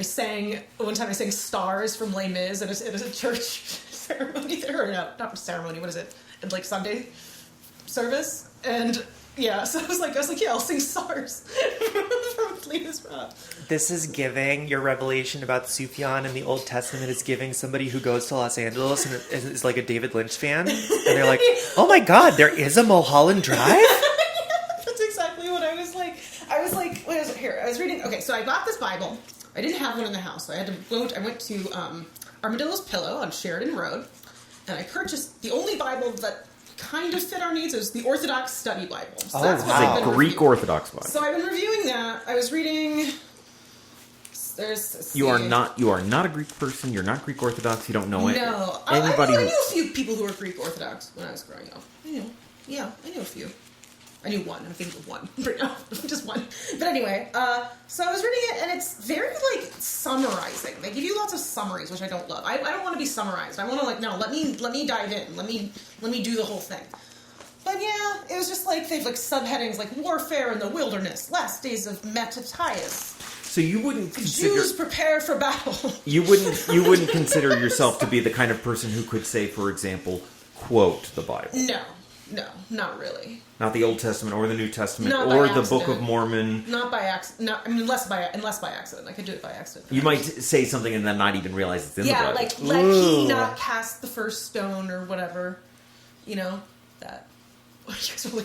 Speaker 1: One time I sang Stars from Les Mis at a church ceremony there, or no, not ceremony, what is it? And like Sunday service. And yeah, so I was like, yeah, I'll sing Stars from Les Mis.
Speaker 2: This is giving your revelation about Sufjan in the Old Testament is giving somebody who goes to Los Angeles and is like a David Lynch fan. And they're like, oh my God, there is a Mulholland Drive?
Speaker 1: That's exactly what I was like. What is it here? I was reading. Okay, so I bought this Bible. I didn't have one in the house, so I went to Armadillo's Pillow on Sheridan Road, and I purchased the only Bible that kind of fit our needs. It was the Orthodox Study Bible. So that's what I've been
Speaker 3: Greek
Speaker 1: reviewing.
Speaker 3: Orthodox Bible.
Speaker 1: So I've been reviewing that. I was reading.
Speaker 3: You are not a Greek person. You're not Greek Orthodox. You don't know it.
Speaker 1: No,
Speaker 3: Anybody
Speaker 1: I knew a few people who were Greek Orthodox when I was growing up. I knew a few. I knew one. I'm thinking of one right now. Just one. But anyway, so I was reading it, and it's very, like, summarizing. They give you lots of summaries, which I don't love. I don't want to be summarized. I want to, like, no, let me dive in. Let me do the whole thing. But yeah, it was just like, they've, like, subheadings like Warfare in the Wilderness, Last Days of Mattathias.
Speaker 3: So you wouldn't consider...
Speaker 1: Jews prepare for battle.
Speaker 3: You wouldn't consider yourself to be the kind of person who could say, for example, quote the Bible.
Speaker 1: No, not really.
Speaker 3: Not the Old Testament or the New Testament
Speaker 1: Not
Speaker 3: or
Speaker 1: by
Speaker 3: the
Speaker 1: accident.
Speaker 3: Book of Mormon.
Speaker 1: Not by accident. Unless by accident. I could do it by accident.
Speaker 3: You might say something and then not even realize it's in the
Speaker 1: Yeah,
Speaker 3: Bible.
Speaker 1: like let he not cast the first stone or whatever. You know that.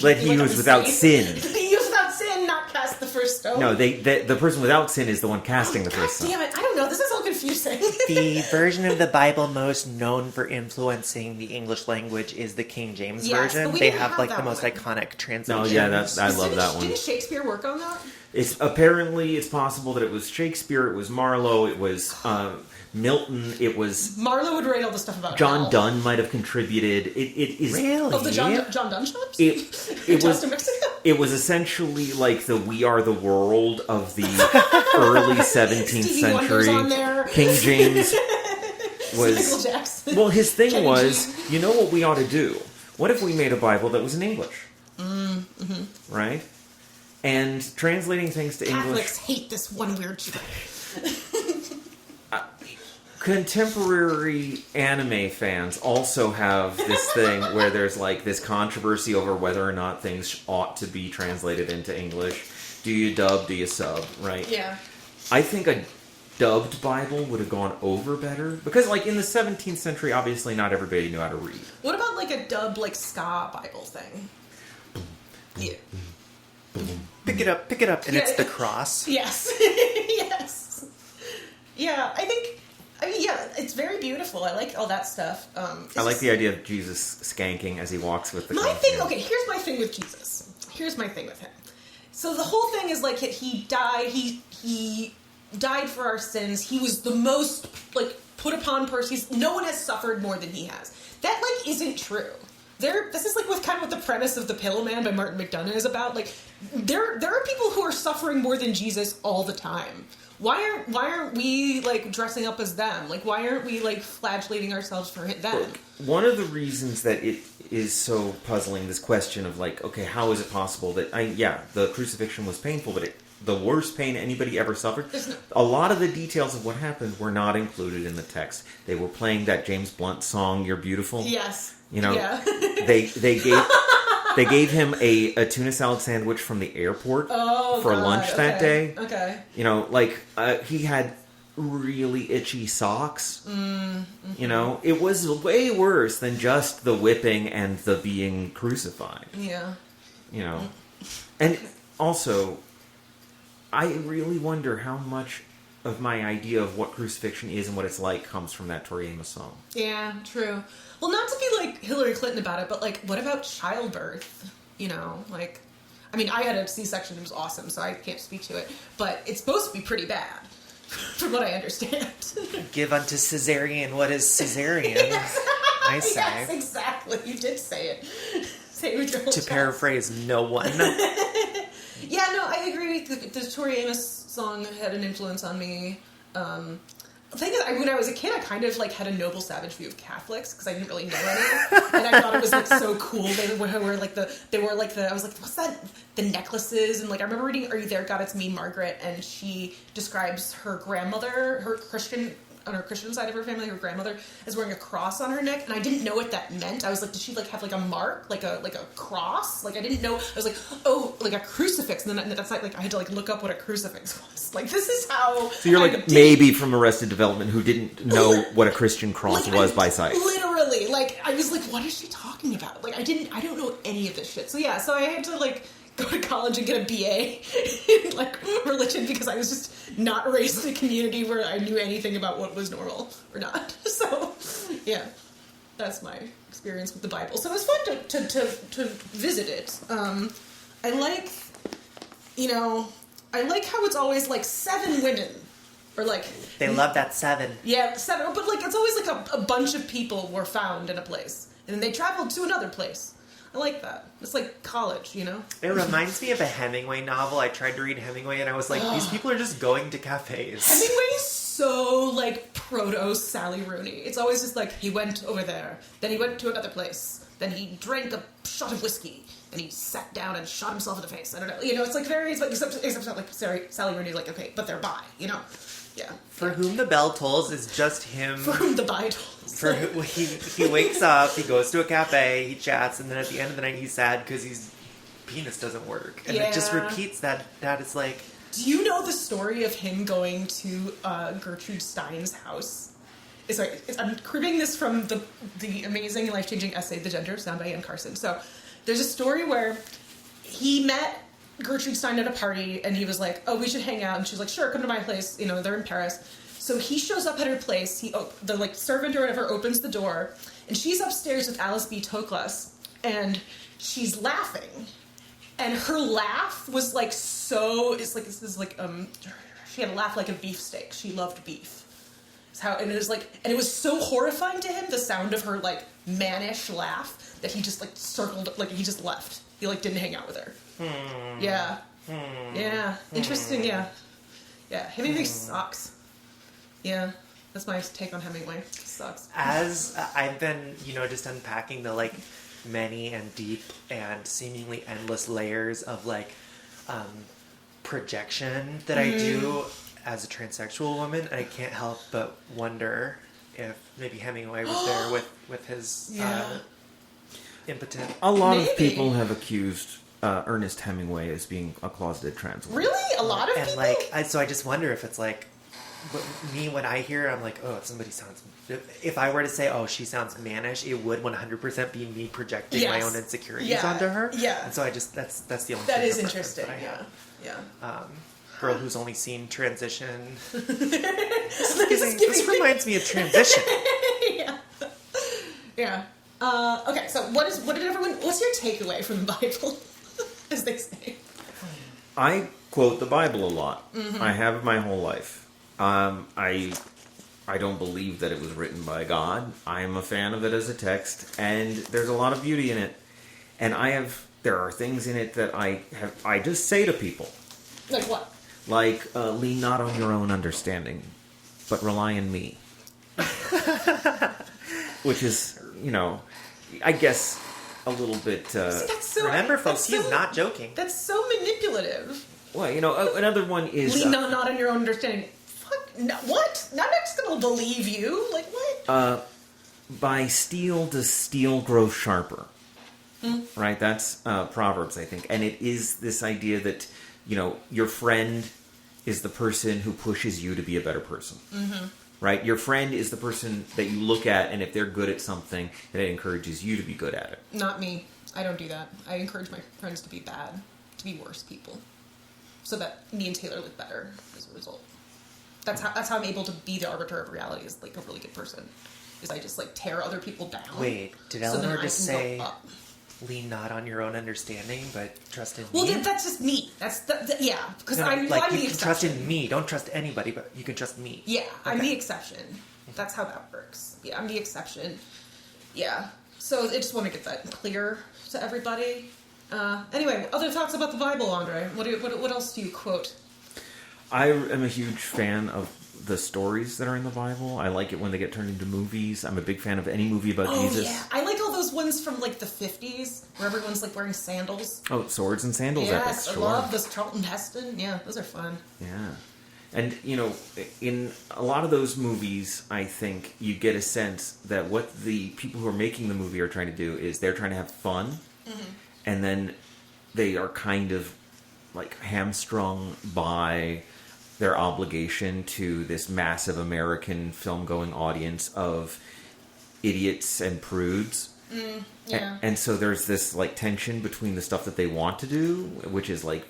Speaker 3: Let he who is without sin.
Speaker 1: He who is without sin not cast the first stone.
Speaker 3: No, the person without sin is the one casting the first stone.
Speaker 1: Damn it! I don't know. This is all confusing.
Speaker 2: The version of the Bible most known for influencing the English language is the King James
Speaker 1: Yes,
Speaker 2: version.
Speaker 1: but we
Speaker 2: They
Speaker 1: didn't
Speaker 2: have
Speaker 1: have
Speaker 2: like
Speaker 1: that
Speaker 2: the most
Speaker 1: one.
Speaker 2: iconic translation.
Speaker 3: No, yeah, I love that one.
Speaker 1: Didn't Shakespeare work on that?
Speaker 3: It's possible that it was Shakespeare, it was Marlowe, it was Milton, it was
Speaker 1: Marlowe would write all the stuff about
Speaker 3: John
Speaker 1: hell.
Speaker 3: Donne might have contributed. It is
Speaker 2: Really?
Speaker 1: Of the John Donne shops?
Speaker 3: It was
Speaker 1: in Mexico?
Speaker 3: it was essentially like the We Are the World of the early 17th
Speaker 1: Stevie Wonder's on
Speaker 3: century.
Speaker 1: there.
Speaker 3: King James
Speaker 1: Michael
Speaker 3: was
Speaker 1: Jackson.
Speaker 3: well. His thing
Speaker 1: Kenny
Speaker 3: was,
Speaker 1: G.
Speaker 3: you know what we ought to do? What if we made a Bible that was in English? Right? And translating things to
Speaker 1: Catholics
Speaker 3: English.
Speaker 1: hate this one weird trick.
Speaker 3: Contemporary anime fans also have this thing where there's like this controversy over whether or not things ought to be translated into English. Do you dub? Do you sub? Right?
Speaker 1: Yeah.
Speaker 3: I think a dubbed Bible would have gone over better because, like, in the 17th century, obviously not everybody knew how to read.
Speaker 1: What about like a dubbed like ska Bible thing? Yeah.
Speaker 2: Pick it up, and
Speaker 1: Yeah.
Speaker 2: it's the cross.
Speaker 1: Yes. Yes. Yeah, I mean, yeah, it's very beautiful. I like all that stuff.
Speaker 3: I like the idea of Jesus skanking as he walks with the.
Speaker 1: My thing. Okay, here's my thing with Jesus. Here's my thing with him. So the whole thing is like he died. He died for our sins. He was the most like put upon person. No one has suffered more than he has. That like isn't true. This is like with kind of what the premise of The Pillow Man by Martin McDonough is about. Like there are people who are suffering more than Jesus all the time. Why aren't we like dressing up as them? Like why aren't we like flagellating ourselves for them?
Speaker 3: Look, one of the reasons that it is so puzzling, this question of like, okay, how is it possible that the crucifixion was painful, but the worst pain anybody ever suffered. A lot of the details of what happened were not included in the text. They were playing that James Blunt song, "You're Beautiful."
Speaker 1: Yes.
Speaker 3: You know,
Speaker 1: Yeah.
Speaker 3: they gave him a tuna salad sandwich from the airport for
Speaker 1: God,
Speaker 3: lunch that day.
Speaker 1: Okay.
Speaker 3: You know, like he had really itchy socks. You know, it was way worse than just the whipping and the being crucified.
Speaker 1: Yeah.
Speaker 3: You know, and also, I really wonder how much of my idea of what crucifixion is and what it's like comes from that Tori Amos song.
Speaker 1: Yeah, true. Well, not to be like Hillary Clinton about it, but like, what about childbirth? You know, like, I mean, I had a C-section, it was awesome, so I can't speak to it, but it's supposed to be pretty bad, from what I understand.
Speaker 2: Give unto Caesarean what is Caesarean. I say.
Speaker 1: Yes, exactly. You did say it. Say it with your whole
Speaker 2: To
Speaker 1: chest.
Speaker 2: paraphrase no one.
Speaker 1: Yeah, no, I agree. The Tori Amos song had an influence on me. The thing is, when I was a kid, I kind of like had a noble savage view of Catholics because I didn't really know any, and I thought it was like so cool. They were like I was like, what's that? The necklaces, and like I remember reading "Are You There, God? It's Me, Margaret," and she describes her grandmother, her Christian. On her Christian side of her family, her grandmother is wearing a cross on her neck, and I didn't know what that meant. I was like, did she like have like a mark, like a cross? Like I didn't know. I was like, oh, like a crucifix, and then that's like I had to like look up what a crucifix was. Like this is how.
Speaker 3: So you're like maybe from Arrested Development who didn't know what a Christian cross
Speaker 1: like,
Speaker 3: was by sight.
Speaker 1: Literally, like I was like, what is she talking about? Like I don't know any of this shit. So yeah, so I had to like go to college and get a BA in like religion because I was just not raised in a community where I knew anything about what was normal or not. So yeah, that's my experience with the Bible. So it was fun to visit it. I like, I like how it's always like 7 women or like
Speaker 2: They love that 7.
Speaker 1: yeah 7, but like it's always like a bunch of people were found in a place and then they traveled to another place. I like that. It's like college, you know?
Speaker 2: It reminds me of a Hemingway novel. I tried to read Hemingway and I was like, these people are just going to cafes.
Speaker 1: Hemingway's so, like, proto-Sally Rooney. It's always just like, he went over there, then he went to another place, then he drank a shot of whiskey, then he sat down and shot himself in the face. I don't know. You know, it's like very, except like, Sally Rooney's like, okay, but they're bi, you know? Yeah.
Speaker 2: For whom the bell tolls is just him.
Speaker 1: For whom the bi tolls.
Speaker 2: He wakes up, he goes to a cafe, he chats, and then at the end of the night he's sad because his penis doesn't work. And it just repeats that. That is like...
Speaker 1: Do you know the story of him going to Gertrude Stein's house? I'm cribbing this from the amazing and life-changing essay, The Gender, found by Ann Carson. So there's a story where he met Gertrude Stein at a party, and he was like, oh, we should hang out. And she's like, sure, come to my place. You know, they're in Paris. So he shows up at her place. The like servant or whatever opens the door, and she's upstairs with Alice B. Toklas, and she's laughing. And her laugh was like so. She had a laugh like a beefsteak. She loved beef. And it was so horrifying to him, the sound of her like mannish laugh, that he just like circled, like he just left. He like didn't hang out with her. Yeah. Yeah. Interesting. Yeah. Yeah. Hemingway sucks. Yeah. That's my take on Hemingway. Sucks.
Speaker 2: As I've been, just unpacking the like many and deep and seemingly endless layers of like projection that I do as a transsexual woman, I can't help but wonder if maybe Hemingway was there with his impotent.
Speaker 3: A lot of people have accused Ernest Hemingway as being a closeted trans woman.
Speaker 1: Really? A lot of people?
Speaker 2: So I just wonder if it's like, when I hear it, I'm like, oh, if somebody sounds... If I were to say, oh, she sounds mannish, it would 100% be me projecting my own insecurities onto her. Yeah. And so that's the only
Speaker 1: that is interesting. That I have.
Speaker 2: Yeah. Girl who's only seen transition. This reminds me of transition.
Speaker 1: Yeah. Okay, so what's your takeaway from the Bible, as they say?
Speaker 3: I quote the Bible a lot. Mm-hmm. I have my whole life. I don't believe that it was written by God. I am a fan of it as a text, and there's a lot of beauty in it. And there are things in it that I just say to people.
Speaker 1: Like what?
Speaker 3: Like, lean not on your own understanding, but rely on me. Which is, I guess a little bit...
Speaker 2: Remember, folks, he's not joking.
Speaker 1: That's so manipulative.
Speaker 3: Well, another one is...
Speaker 1: Lean not on your own understanding. Fuck, no, what? I'm not just going to believe you. Like, what?
Speaker 3: By steel does steel grow sharper. Right? That's Proverbs, I think. And it is this idea that, your friend is the person who pushes you to be a better person. Mm-hmm. Right? Your friend is the person that you look at, and if they're good at something, then it encourages you to be good at it.
Speaker 1: Not me. I don't do that. I encourage my friends to be bad. to be worse people, so that me and Taylor live better as a result. That's how I'm able to be the arbiter of reality as like a really good person. Is I just like tear other people down.
Speaker 2: Wait, did
Speaker 1: so then
Speaker 2: Eleanor
Speaker 1: I
Speaker 2: just
Speaker 1: can go
Speaker 2: say,
Speaker 1: up.
Speaker 2: lean not on your own understanding, but trust in
Speaker 1: Well,
Speaker 2: me?
Speaker 1: that's just me. That's yeah, because
Speaker 2: No,
Speaker 1: I'm
Speaker 2: like,
Speaker 1: I'm
Speaker 2: you
Speaker 1: the
Speaker 2: can trust
Speaker 1: exception.
Speaker 2: in me. Don't trust anybody, but you can trust me.
Speaker 1: Yeah, I'm
Speaker 2: Okay.
Speaker 1: the exception. That's how that works. Yeah, I'm the exception. Yeah. So I just want to get that clear to everybody. Anyway, other thoughts about the Bible, Andre? What else do you quote?
Speaker 3: I am a huge fan of the stories that are in the Bible. I like it when they get turned into movies. I'm a big fan of any movie about Jesus.
Speaker 1: Yeah, I like all those ones from like the 50s where everyone's like wearing sandals.
Speaker 3: Oh, swords and sandals
Speaker 1: Yes,
Speaker 3: epics,
Speaker 1: I
Speaker 3: sure.
Speaker 1: love this Charlton Heston. Yeah, those are fun.
Speaker 3: Yeah. And, you know, in a lot of those movies, I think you get a sense that what the people who are making the movie are trying to do is they're trying to have fun, and then they are kind of like hamstrung by their obligation to this massive American film-going audience of idiots and prudes.
Speaker 1: Yeah.
Speaker 3: And so there's this like tension between the stuff that they want to do, which is like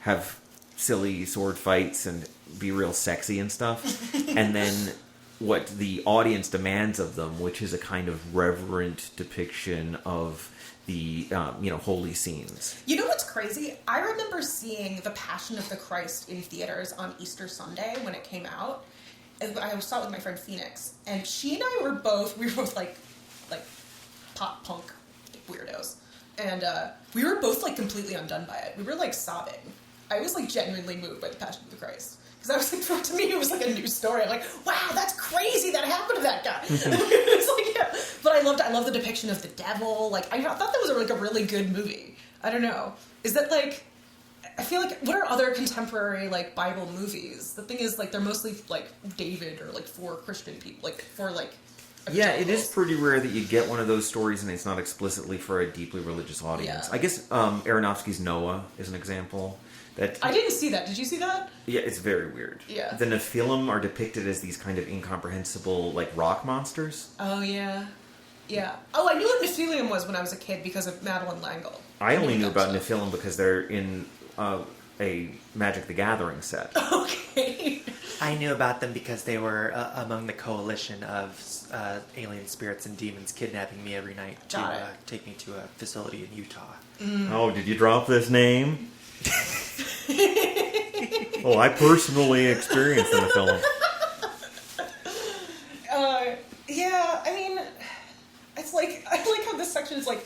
Speaker 3: have silly sword fights and be real sexy and stuff, and then what the audience demands of them, which is a kind of reverent depiction of the holy scenes.
Speaker 1: You know what's crazy? I remember seeing The Passion of the Christ in theaters on Easter Sunday when it came out. And I saw it with my friend Phoenix, and she and I were both like pop punk weirdos, and we were both like completely undone by it. We were like sobbing. I was like genuinely moved by The Passion of the Christ. Because I was like, to me, it was like a new story. I'm like, wow, that's crazy that happened to that guy. It's like, yeah. But I loved the depiction of the devil. Like, I thought that was like a really good movie. I don't know. Is that like, I feel like, what are other contemporary like Bible movies? The thing is, like, they're mostly like David or like for Christian people, like for like.
Speaker 3: Yeah, it is
Speaker 1: evangelicals.
Speaker 3: pretty rare that you get one of those stories and it's not explicitly for a deeply religious audience.
Speaker 1: Yeah.
Speaker 3: I guess Aronofsky's Noah is an example. That
Speaker 1: I didn't see that. Did you see that?
Speaker 3: Yeah, it's very weird.
Speaker 1: Yeah.
Speaker 3: The Nephilim are depicted as these kind of incomprehensible, like, rock monsters.
Speaker 1: Oh yeah, yeah. Oh, I knew what Nephilim was when I was a kid because of Madeline L'Engle.
Speaker 3: I only knew
Speaker 1: that
Speaker 3: about
Speaker 1: stuff.
Speaker 3: Nephilim because they're in a Magic the Gathering set.
Speaker 1: Okay.
Speaker 2: I knew about them because they were among the coalition of alien spirits and demons kidnapping me every night to
Speaker 1: Got it.
Speaker 2: take me to a facility in Utah.
Speaker 3: Oh, did you drop this name? Oh, I personally experienced the Nephilim.
Speaker 1: Yeah, I mean, it's like, I like how this section is like,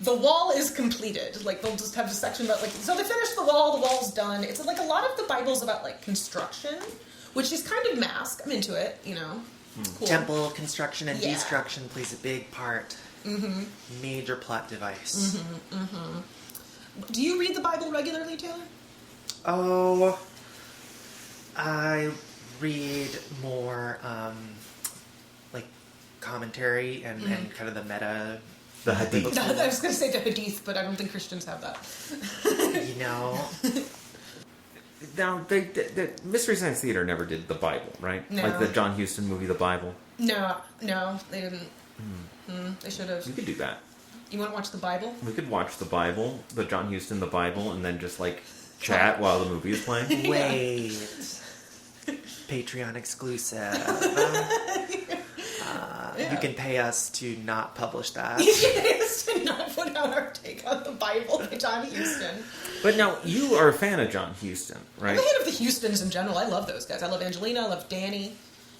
Speaker 1: the wall is completed. Like, they'll just have a section about, like, so they finished the wall's done. It's like a lot of the Bible's about, like, construction, which is kind of mask. I'm into it, you know. Cool.
Speaker 2: Temple construction and
Speaker 1: Yeah.
Speaker 2: destruction plays a big part. Mm-hmm. Major plot device.
Speaker 1: Mm-hmm. Do you read the Bible regularly, Taylor?
Speaker 2: Oh, I read more like commentary and kind of the meta.
Speaker 3: The Hadith.
Speaker 1: No, I was going to say the Hadith, but I don't think Christians have that.
Speaker 2: You know,
Speaker 3: Now, the Mystery Science Theater never did the Bible, right?
Speaker 1: No.
Speaker 3: Like the John Huston movie, The Bible.
Speaker 1: No, they didn't. They should have.
Speaker 3: We could do that.
Speaker 1: You want to watch the Bible?
Speaker 3: We could watch the Bible, the John Huston, the Bible, and then just like chat while the movie is playing.
Speaker 2: wait. Patreon exclusive. You can pay us to not publish that.
Speaker 1: Yes, to not put out our take on the Bible by John Huston.
Speaker 3: But now, you are a fan of John Huston, right?
Speaker 1: I'm a fan of the Hustons in general. I love those guys. I love Angelina. I love Danny.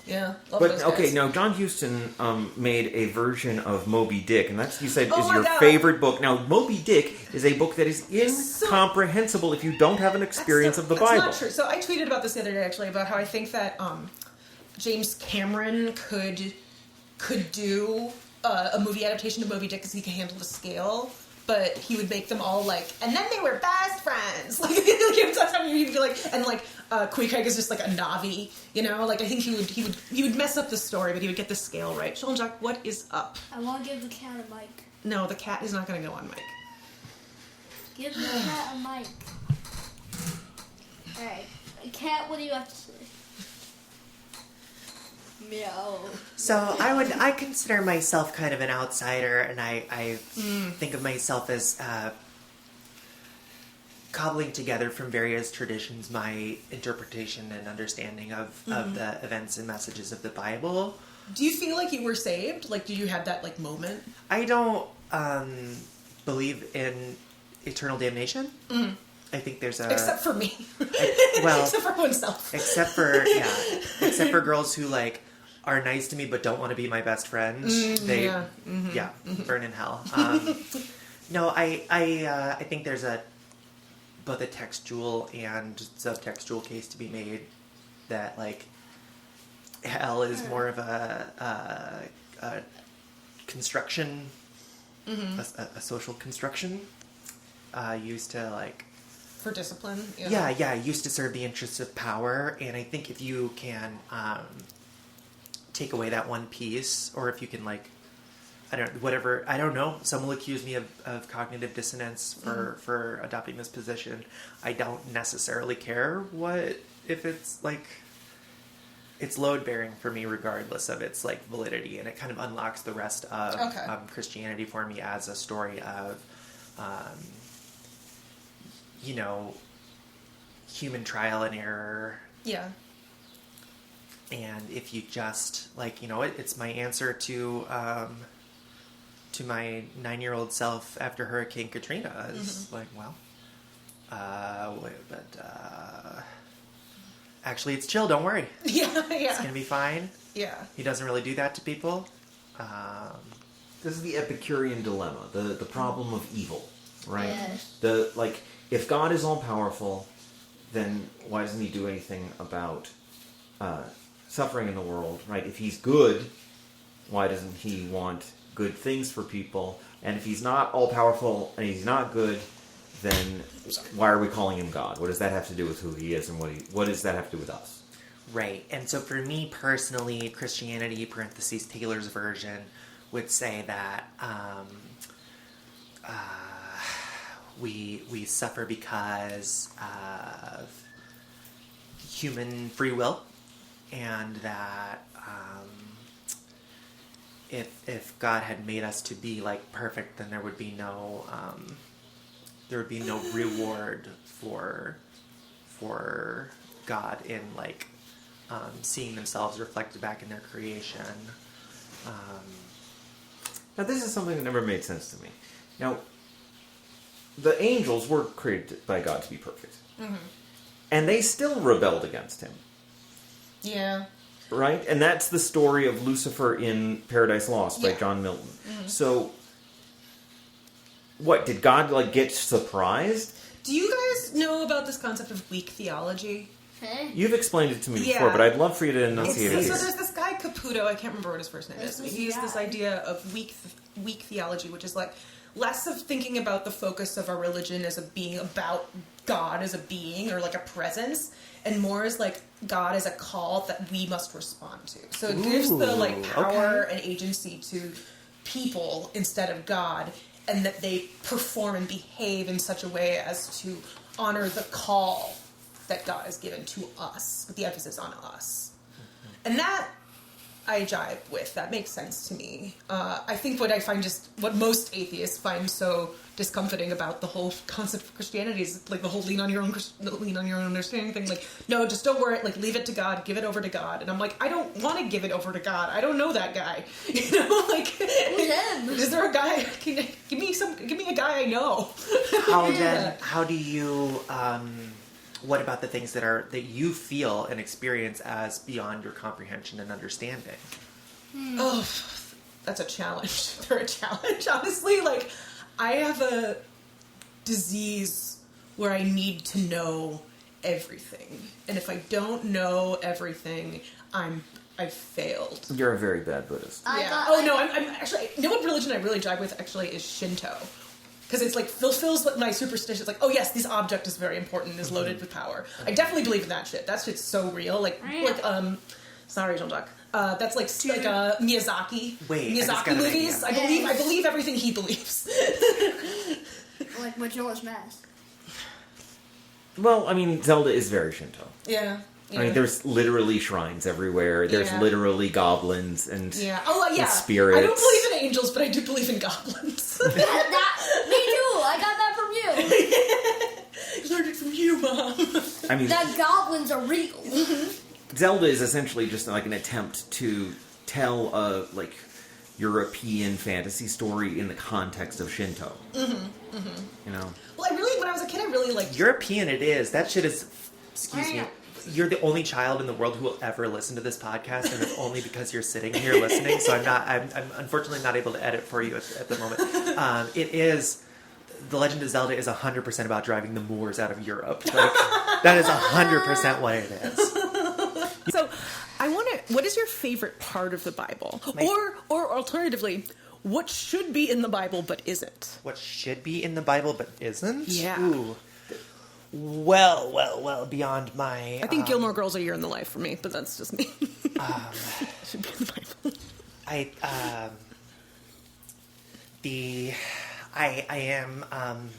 Speaker 1: Yeah, love
Speaker 3: But
Speaker 1: those guys.
Speaker 3: okay, now John Huston made a version of Moby Dick, and that's, you said,
Speaker 1: Oh
Speaker 3: is
Speaker 1: my
Speaker 3: your
Speaker 1: God.
Speaker 3: favorite book. Now, Moby Dick is a book that is
Speaker 1: So-
Speaker 3: incomprehensible if you don't have an experience of the Bible.
Speaker 1: That's not true. So I tweeted about this the other day, actually, about how I think that James Cameron could do a movie adaptation of Moby Dick because he can handle the scale. But he would make them all like, and then they were best friends. Like, that's how he'd be like, and like, Queequeg is just like a Navi, you know. Like, I think he would mess up the story, but he would get the scale right. Sean Jack, what is up?
Speaker 5: I want to give the cat a mic.
Speaker 1: No, the cat is not going to go on mic.
Speaker 5: Give the cat a mic. Alright. Cat, what do you have to say? Meow.
Speaker 2: So I consider myself kind of an outsider, and I think of myself as cobbling together from various traditions my interpretation and understanding of the events and messages of the Bible.
Speaker 1: Do you feel like you were saved? Like, did you have that, like, moment?
Speaker 2: I don't believe in eternal damnation. I think there's a...
Speaker 1: Except for me.
Speaker 2: Well...
Speaker 1: Except for oneself.
Speaker 2: Except for girls who, like, are nice to me but don't want to be my best friends. Burn in hell. No, I think there's both a textual and subtextual case to be made that, like, hell is more of a construction, a social construction, used to, like...
Speaker 1: For discipline?
Speaker 2: Used to serve the interests of power, and I think if you can take away that one piece, or if you can, like, I don't know, some will accuse me of cognitive dissonance for adopting this position. I don't necessarily care if it's, like, it's load-bearing for me regardless of its, like, validity, and it kind of unlocks the rest of Christianity for me as a story of, human trial and error.
Speaker 1: Yeah.
Speaker 2: And if you just, like, it's my answer to my 9-year-old self after Hurricane Katrina. Is like, well, actually, it's chill. Don't worry.
Speaker 1: Yeah.
Speaker 2: It's gonna be fine.
Speaker 1: Yeah.
Speaker 2: He doesn't really do that to people.
Speaker 3: This is the Epicurean dilemma, the problem of evil, right?
Speaker 5: Yes.
Speaker 3: If God is all powerful, then why doesn't he do anything about suffering in the world, right? If he's good, why doesn't he want good things for people? And if he's not all powerful and he's not good, then why are we calling him God? What does that have to do with who he is, and what does that have to do with us?
Speaker 2: Right. And so for me personally, Christianity, parentheses, Taylor's version, would say that we suffer because of human free will, and that if God had made us to be, like, perfect, then there would be no reward for God in, like, seeing themselves reflected back in their creation.
Speaker 3: Now, this is something that never made sense to me. Now, the angels were created by God to be perfect. And they still rebelled against him.
Speaker 1: Yeah.
Speaker 3: Right? And that's the story of Lucifer in Paradise Lost by John Milton. So, what, did God, like, get surprised?
Speaker 1: Do you guys know about this concept of weak theology?
Speaker 5: Hey.
Speaker 3: You've explained it to me before, but I'd love for you to enunciate it
Speaker 1: So
Speaker 3: here.
Speaker 1: there's this guy Caputo, I can't remember what his first name is. He has this idea of weak theology, which is, like, less of thinking about the focus of our religion as a being about God as a being or, like, a presence, and more as, like, God as a call that we must respond to. So it gives the, like, power and agency to people instead of God, and that they perform and behave in such a way as to honor the call that God has given to us, with the emphasis on us. And that I jive with. That makes sense to me. I think what most atheists find so discomforting about the whole concept of Christianity is, like, the whole lean on your own understanding thing. Like, no, just don't worry. Like, leave it to God. Give it over to God. And I'm like, I don't want to give it over to God. I don't know that guy. You know, like, is there a guy? Give me a guy I know.
Speaker 2: How do you? What about the things that you feel and experience as beyond your comprehension and understanding?
Speaker 1: Oh, that's a challenge. They're a challenge, honestly. Like, I have a disease where I need to know everything. And if I don't know everything, I've failed.
Speaker 3: You're a very bad Buddhist.
Speaker 1: I'm actually, you know what religion I really jive with actually is Shinto. Because it's, like, fulfills my superstition. It's like, oh yes, this object is very important and is loaded with power. I definitely believe in that shit. That shit's so real. Sorry, Jean-Jacques. That's like Miyazaki. Miyazaki movies. I believe everything he believes.
Speaker 5: Like Majora's Mask.
Speaker 3: Well, I mean, Zelda is very Shinto.
Speaker 1: Yeah.
Speaker 3: I mean, there's literally shrines everywhere. There's literally goblins and, and spirits.
Speaker 1: I don't believe in angels, but I do believe in goblins.
Speaker 5: Me too. I got that from you.
Speaker 3: I mean,
Speaker 5: that goblins are real.
Speaker 3: Zelda is essentially just like an attempt to tell a like European fantasy story in the context of Shinto. You know.
Speaker 1: Well, when I was a kid, I really liked
Speaker 2: European it is. That shit is, excuse
Speaker 1: I
Speaker 2: me,
Speaker 1: know.
Speaker 2: you're the only child in the world who will ever listen to this podcast, and it's only because you're sitting here listening, so I'm unfortunately not able to edit for you at the moment. It is, The Legend of Zelda is 100% about driving the Moors out of Europe. Like, that is 100% what it is.
Speaker 1: So, what is your favorite part of the Bible? Or alternatively, what should be in the Bible but isn't?
Speaker 2: What should be in the Bible but isn't?
Speaker 1: Yeah.
Speaker 2: Ooh. Well, beyond my...
Speaker 1: I think Gilmore Girls a year in the life for me, but that's just me. Should be in the Bible.
Speaker 2: I am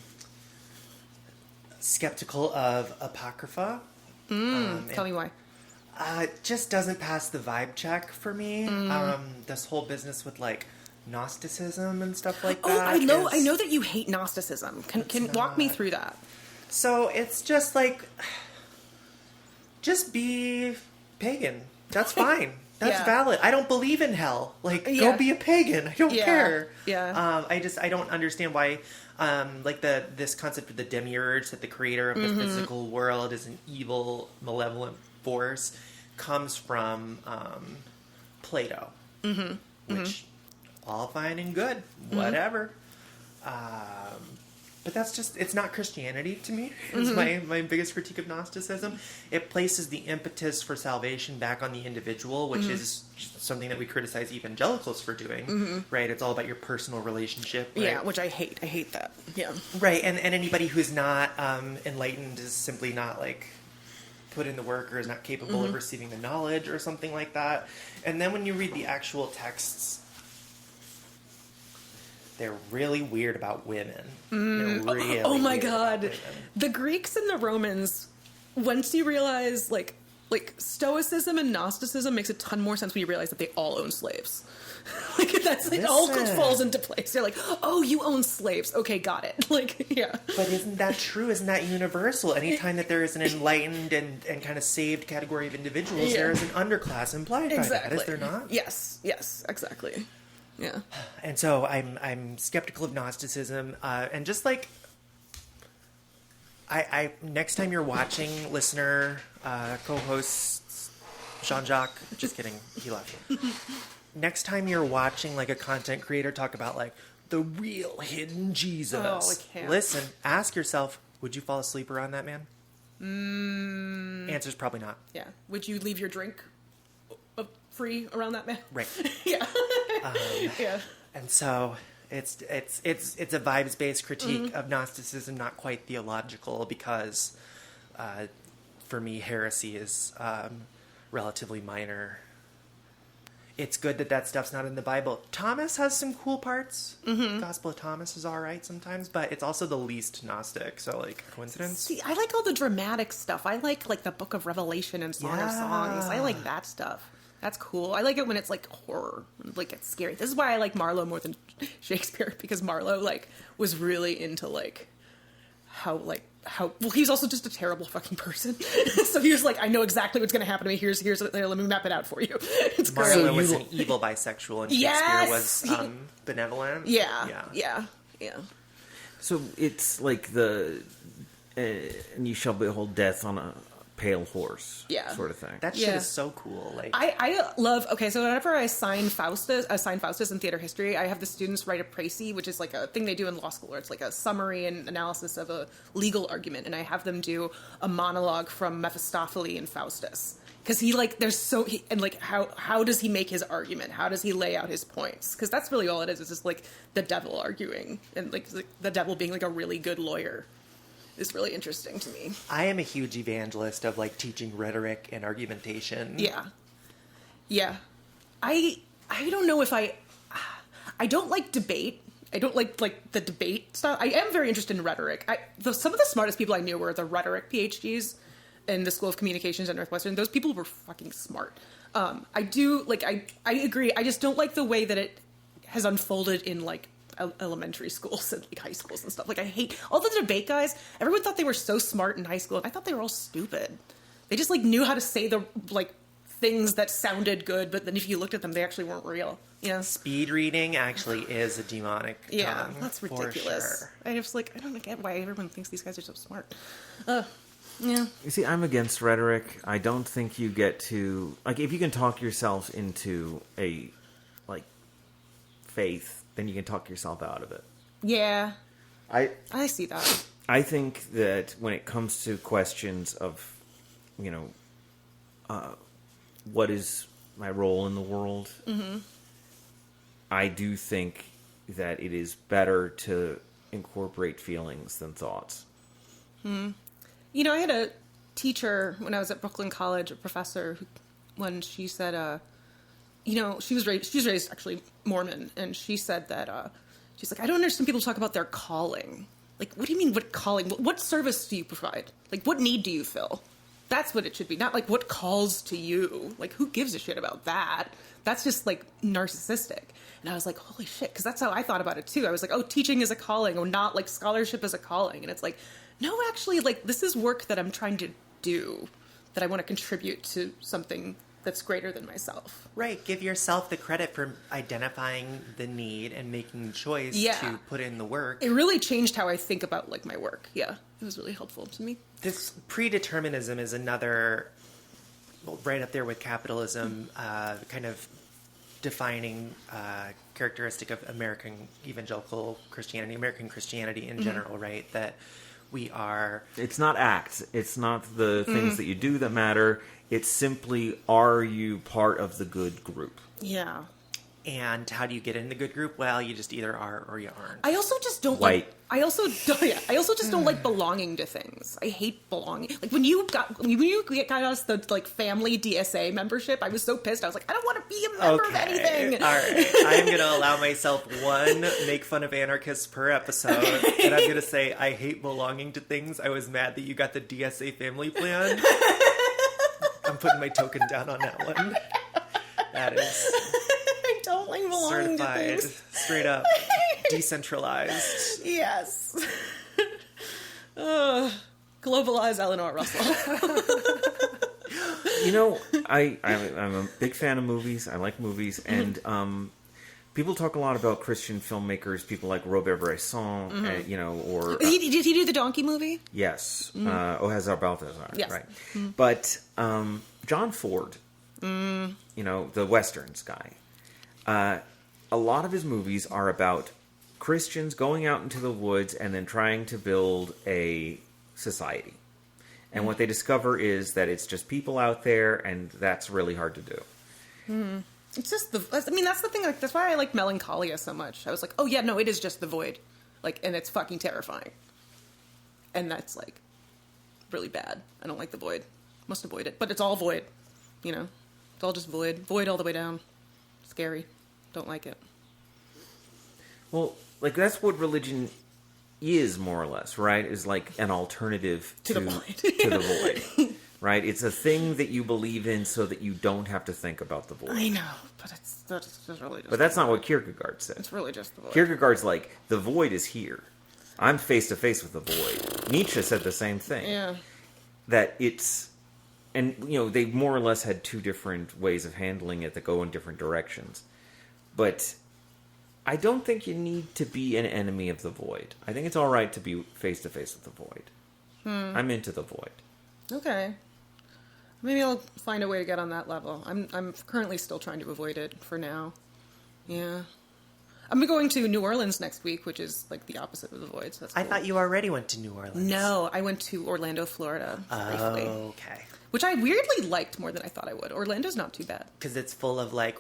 Speaker 2: skeptical of Apocrypha.
Speaker 1: Tell me why.
Speaker 2: It just doesn't pass the vibe check for me. This whole business with like Gnosticism and stuff like that.
Speaker 1: I know that you hate Gnosticism. Can walk me through that.
Speaker 2: So it's just like, just be pagan. That's fine. That's
Speaker 1: Yeah.
Speaker 2: valid. I don't believe in hell. Like,
Speaker 1: Yeah.
Speaker 2: go be a pagan. I don't
Speaker 1: Yeah.
Speaker 2: care.
Speaker 1: Yeah.
Speaker 2: I don't understand why, like this concept of the demiurge, that the creator of the physical world is an evil, malevolent force, comes from Plato, which all fine and good, whatever. But that's just, it's not Christianity to me. It's my biggest critique of Gnosticism. It places the impetus for salvation back on the individual, which is something that we criticize evangelicals for doing, right? It's all about your personal relationship, right?
Speaker 1: Yeah, which I hate. I hate that. Yeah.
Speaker 2: Right, and anybody who's not enlightened is simply not, like, put in the work or is not capable of receiving the knowledge or something like that. And then when you read the actual texts, they're really weird about women. They're really
Speaker 1: Oh my
Speaker 2: weird about
Speaker 1: God.
Speaker 2: women.
Speaker 1: The Greeks and the Romans, once you realize, like Stoicism and Gnosticism makes a ton more sense when you realize that they all own slaves. Like, it all
Speaker 2: Listen.
Speaker 1: falls into place. You're like, oh, you own slaves. Okay, got it. Like, yeah.
Speaker 2: But isn't that true? Isn't that universal? Anytime that there is an enlightened and kind of saved category of individuals,
Speaker 1: Yeah.
Speaker 2: there is an underclass implied by
Speaker 1: Exactly.
Speaker 2: that, is there not?
Speaker 1: Yes, exactly. Yeah.
Speaker 2: And so I'm skeptical of Gnosticism, and just like I next time you're watching, listener, co-host Jean-Jacques, just kidding, he left. Next time you're watching like a content creator talk about like the real hidden Jesus,
Speaker 1: Oh, I can't.
Speaker 2: listen, ask yourself, would you fall asleep around that man? Answer's probably not.
Speaker 1: Yeah. Would you leave your drink free around that man?
Speaker 2: Right.
Speaker 1: Yeah. Yeah.
Speaker 2: And so it's a vibes-based critique of Gnosticism, not quite theological, because for me, heresy is relatively minor. It's good that stuff's not in the Bible. Thomas has some cool parts. Gospel of Thomas is all right sometimes, but it's also the least Gnostic. So, like, coincidence?
Speaker 1: See, I like all the dramatic stuff. I like the Book of Revelation and Song of Songs. I like that stuff. That's cool. I like it when it's like horror, like it's scary. This is why I like Marlowe more than Shakespeare, because Marlowe like was really into how well, he's also just a terrible fucking person. So he was like, I know exactly what's going to happen to me. Here's let me map it out for you. It's great.
Speaker 2: Marlowe was an evil bisexual, and Shakespeare was benevolent.
Speaker 1: Yeah.
Speaker 3: So it's like and you shall behold death on a pale horse, sort of thing.
Speaker 2: That shit is so cool. Like,
Speaker 1: I love, so whenever I assign Faustus in theater history, I have the students write a précis, which is like a thing they do in law school, where it's like a summary and analysis of a legal argument, and I have them do a monologue from Mephistopheles and Faustus. Because how does he make his argument? How does he lay out his points? Because that's really all it is. It's just like the devil arguing, and like the devil being like a really good lawyer. Is really interesting to me.
Speaker 2: I am a huge evangelist of like teaching rhetoric and argumentation.
Speaker 1: Yeah. I don't know if I don't like debate. I don't like the debate stuff. I am very interested in rhetoric. Some of the smartest people I knew were the rhetoric PhDs in the School of Communications at Northwestern. Those people were fucking smart. I agree. I just don't like the way that it has unfolded in like elementary schools and like high schools and stuff. Like I hate all the debate guys. Everyone thought they were so smart in high school, and I thought they were all stupid. They just like knew how to say the like things that sounded good, but then if you looked at them, they actually weren't real.
Speaker 2: Speed reading actually is a demonic tongue,
Speaker 1: that's
Speaker 2: for
Speaker 1: ridiculous.
Speaker 2: sure.
Speaker 1: I just like, I don't get why everyone thinks these guys are so smart. Yeah.
Speaker 3: You see, I'm against rhetoric. I don't think you get to like if you can talk yourself into a like faith, then you can talk yourself out of it.
Speaker 1: Yeah.
Speaker 3: I
Speaker 1: see that.
Speaker 3: I think that when it comes to questions of, what is my role in the world, I do think that it is better to incorporate feelings than thoughts.
Speaker 1: I had a teacher when I was at Brooklyn College, a professor, when she said, she was raised actually Mormon, and she said that, she's like, I don't understand people talk about their calling. Like, what do you mean, what calling? What service do you provide? Like, what need do you fill? That's what it should be. Not like what calls to you. Like, who gives a shit about that? That's just like narcissistic. And I was like, holy shit. Because that's how I thought about it too. I was like, oh, teaching is a calling, or not like scholarship is a calling. And it's like, no, actually, like this is work that I'm trying to do, that I want to contribute to something that's greater than myself.
Speaker 2: Right. Give yourself the credit for identifying the need and making the choice to put in the work.
Speaker 1: It really changed how I think about like my work. Yeah. It was really helpful to me.
Speaker 2: This predeterminism is another, right up there with capitalism, kind of defining characteristic of American evangelical Christianity, American Christianity in general, right? That we are...
Speaker 3: It's not acts. It's not the things that you do that matter. It's simply, are you part of the good group?
Speaker 1: Yeah.
Speaker 2: And how do you get in the good group? Well, you just either are or you aren't.
Speaker 1: I also just don't like. I also just don't like belonging to things. I hate belonging. Like when you got us the like family DSA membership, I was so pissed. I was like, I don't want to be a member of anything.
Speaker 2: All right, I'm gonna allow myself one make fun of anarchists per episode, and I'm gonna say I hate belonging to things. I was mad that you got the DSA family plan. I'm putting my token down on that one. That is.
Speaker 1: Don't like belonging
Speaker 2: certified,
Speaker 1: to things.
Speaker 2: Straight up, decentralized.
Speaker 1: Yes. Globalize Eleanor Russell.
Speaker 3: I'm a big fan of movies. I like movies, and people talk a lot about Christian filmmakers. People like Robert Bresson, or
Speaker 1: did he do the Donkey movie?
Speaker 3: Yes, Hazar Balthazar,
Speaker 1: yes.
Speaker 3: Right? But John Ford, the Westerns guy. A lot of his movies are about Christians going out into the woods and then trying to build a society. And what they discover is that it's just people out there, and that's really hard to do.
Speaker 1: It's just that's the thing. Like, that's why I like Melancholia so much. I was like, oh yeah, no, it is just the void. Like, and it's fucking terrifying. And that's like really bad. I don't like the void. Must avoid it. But it's all void. It's all just void. Void all the way down. Scary. Don't like it.
Speaker 3: Well, like that's what religion is, more or less, right? Is like an alternative to the void. To the void, right? It's a thing that you believe in so that you don't have to think about the void.
Speaker 1: I know, but that's just really just.
Speaker 3: But that's not what Kierkegaard said.
Speaker 1: It's really just the void.
Speaker 3: Kierkegaard's like, the void is here. I'm face to face with the void. Nietzsche said the same thing.
Speaker 1: Yeah.
Speaker 3: That it's. And, they more or less had two different ways of handling it that go in different directions. But I don't think you need to be an enemy of the void. I think it's all right to be face-to-face with the void. I'm into the void.
Speaker 1: Okay. Maybe I'll find a way to get on that level. I'm currently still trying to avoid it for now. Yeah. I'm going to New Orleans next week, which is like the opposite of the void. So that's cool.
Speaker 2: I thought you already went to New Orleans.
Speaker 1: No, I went to Orlando, Florida. Briefly.
Speaker 2: Okay.
Speaker 1: Which I weirdly liked more than I thought I would. Orlando's not too bad.
Speaker 2: Because it's full of like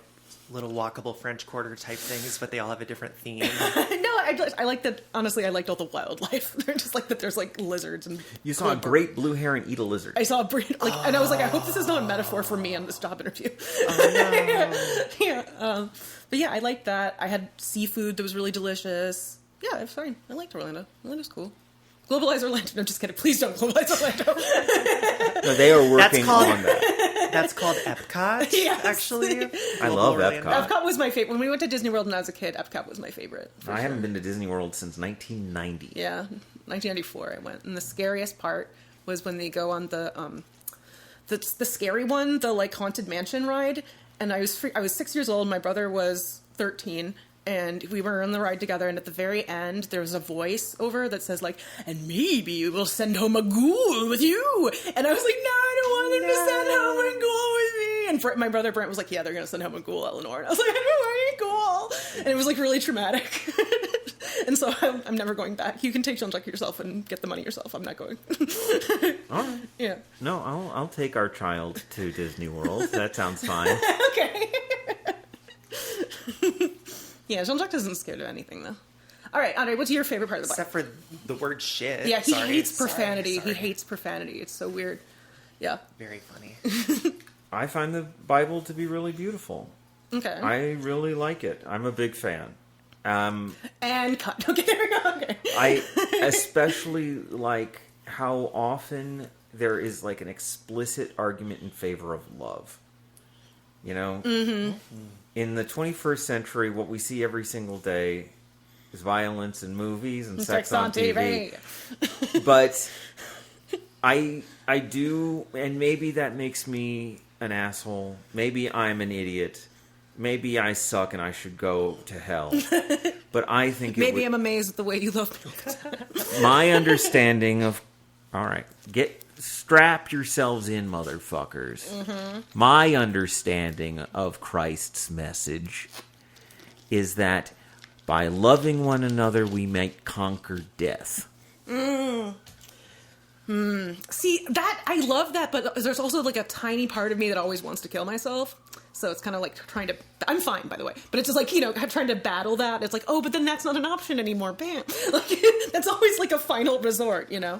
Speaker 2: little walkable French Quarter type things, but they all have a different theme.
Speaker 1: No, I like that. Honestly, I liked all the wildlife. They're just like that. There's like lizards and.
Speaker 3: You saw a great blue heron eat a lizard.
Speaker 1: I saw and I was like, I hope this is not a metaphor for me on this job interview.
Speaker 2: Oh, no.
Speaker 1: Yeah. But yeah, I liked that. I had seafood that was really delicious. Yeah, it's fine. I liked Orlando. Orlando's cool. Globalize Orlando. No, just kidding. Please don't globalize Orlando.
Speaker 3: No, they are working
Speaker 2: called-
Speaker 3: on that.
Speaker 2: That's called Epcot,
Speaker 1: Yes.
Speaker 2: actually.
Speaker 3: I love
Speaker 2: Orlando.
Speaker 3: Epcot.
Speaker 1: Epcot was my favorite. When we went to Disney World when I was a kid, Epcot was my favorite. for
Speaker 3: I
Speaker 1: sure.
Speaker 3: haven't been to Disney World since 1990.
Speaker 1: Yeah, 1994 I went. And the scariest part was when they go on the scary one, the like haunted mansion ride. And I was 6 years old. My brother was 13. And we were on the ride together, and at the very end, there was a voice over that says, like, and maybe you will send home a ghoul with you. And I was like, no, I don't want them to send home a ghoul with me. And my brother Brent was like, yeah, they're going to send home a ghoul, Eleanor. And I was like, I don't want any ghoul. And it was, like, really traumatic. And so I'm never going back. You can take Jean-Jacques yourself and get the money yourself. I'm not going.
Speaker 3: All right.
Speaker 1: Yeah.
Speaker 3: No, I'll take our child to Disney World. That sounds fine.
Speaker 1: Okay. Yeah, Jean-Jacques isn't scared of anything, though. All right, Andre, what's your favorite part of the Bible?
Speaker 2: Except for the word shit.
Speaker 1: Yeah, he
Speaker 2: Sorry,
Speaker 1: hates
Speaker 2: sorry,
Speaker 1: profanity.
Speaker 2: sorry.
Speaker 1: He hates profanity. It's so weird. Yeah.
Speaker 2: Very funny.
Speaker 3: I find the Bible to be really beautiful.
Speaker 1: Okay.
Speaker 3: I really like it. I'm a big fan.
Speaker 1: And cut. Okay, there we go. Okay.
Speaker 3: I especially like how often there is like an explicit argument in favor of love. You know? Mm-hmm. In the 21st century, what we see every single day is violence in movies and sex on TV. But I do, and maybe that makes me an asshole. Maybe I'm an idiot. Maybe I suck and I should go to hell. But I think
Speaker 1: Maybe I'm amazed at the way you love me.
Speaker 3: my understanding of... All right, strap yourselves in, motherfuckers. Mm-hmm. My understanding of Christ's message is that by loving one another, we might conquer death.
Speaker 1: See, that I love that, but there's also like a tiny part of me that always wants to kill myself. So it's kind of like trying to... I'm fine, by the way. But it's just like, you know, trying to battle that. It's like, oh, but then that's not an option anymore. Bam. Like, that's always like a final resort, you know?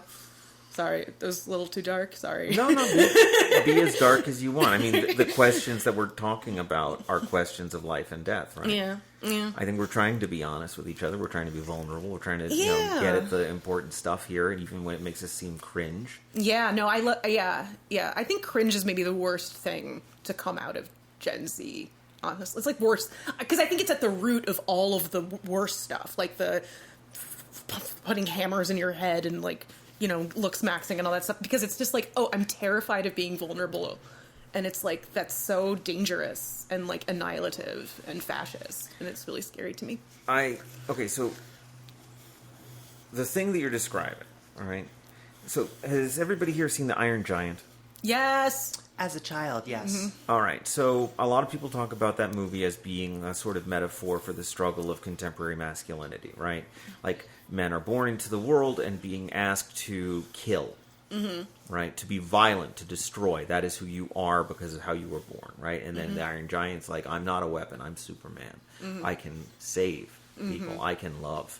Speaker 1: Sorry, it was a little too dark. Sorry.
Speaker 3: No, be as dark as you want. I mean, the questions that we're talking about are questions of life and death, right?
Speaker 1: Yeah.
Speaker 3: I think we're trying to be honest with each other. We're trying to be vulnerable. We're trying to
Speaker 1: Yeah.
Speaker 3: get at the important stuff here, and even when it makes us seem cringe.
Speaker 1: Yeah, no, yeah. I think cringe is maybe the worst thing to come out of Gen Z. Honestly, it's like worse because I think it's at the root of all of the worst stuff, like the putting hammers in your head and like, you know, looks maxing and all that stuff. Because it's just like, oh, I'm terrified of being vulnerable, and it's like that's so dangerous and like annihilative and fascist, and it's really scary to me.
Speaker 3: Okay, so the thing that you're describing, all right. So has everybody here seen The Iron Giant?
Speaker 1: Yes.
Speaker 2: As a child, yes.
Speaker 1: Mm-hmm.
Speaker 3: All right, so a lot of people talk about that movie as being a sort of metaphor for the struggle of contemporary masculinity, right? Like, men are born into the world and being asked to kill, right? To be violent, to destroy. That is who you are because of how you were born, right? And then the Iron Giant's like, I'm not a weapon, I'm Superman. I can save people, I can love.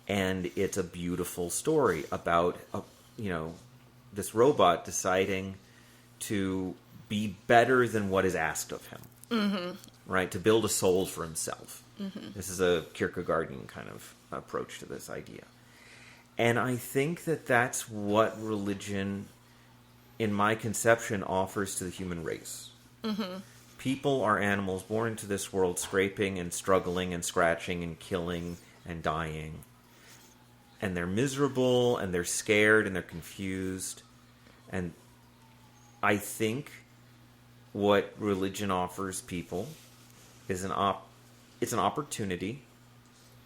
Speaker 3: And it's a beautiful story about, this robot deciding to be better than what is asked of him, right? To build a soul for himself. This is a Kierkegaardian kind of approach to this idea. And I think that that's what religion, in my conception, offers to the human race. People are animals born into this world scraping and struggling and scratching and killing and dying. And they're miserable and they're scared and they're confused. And I think what religion offers people is it's an opportunity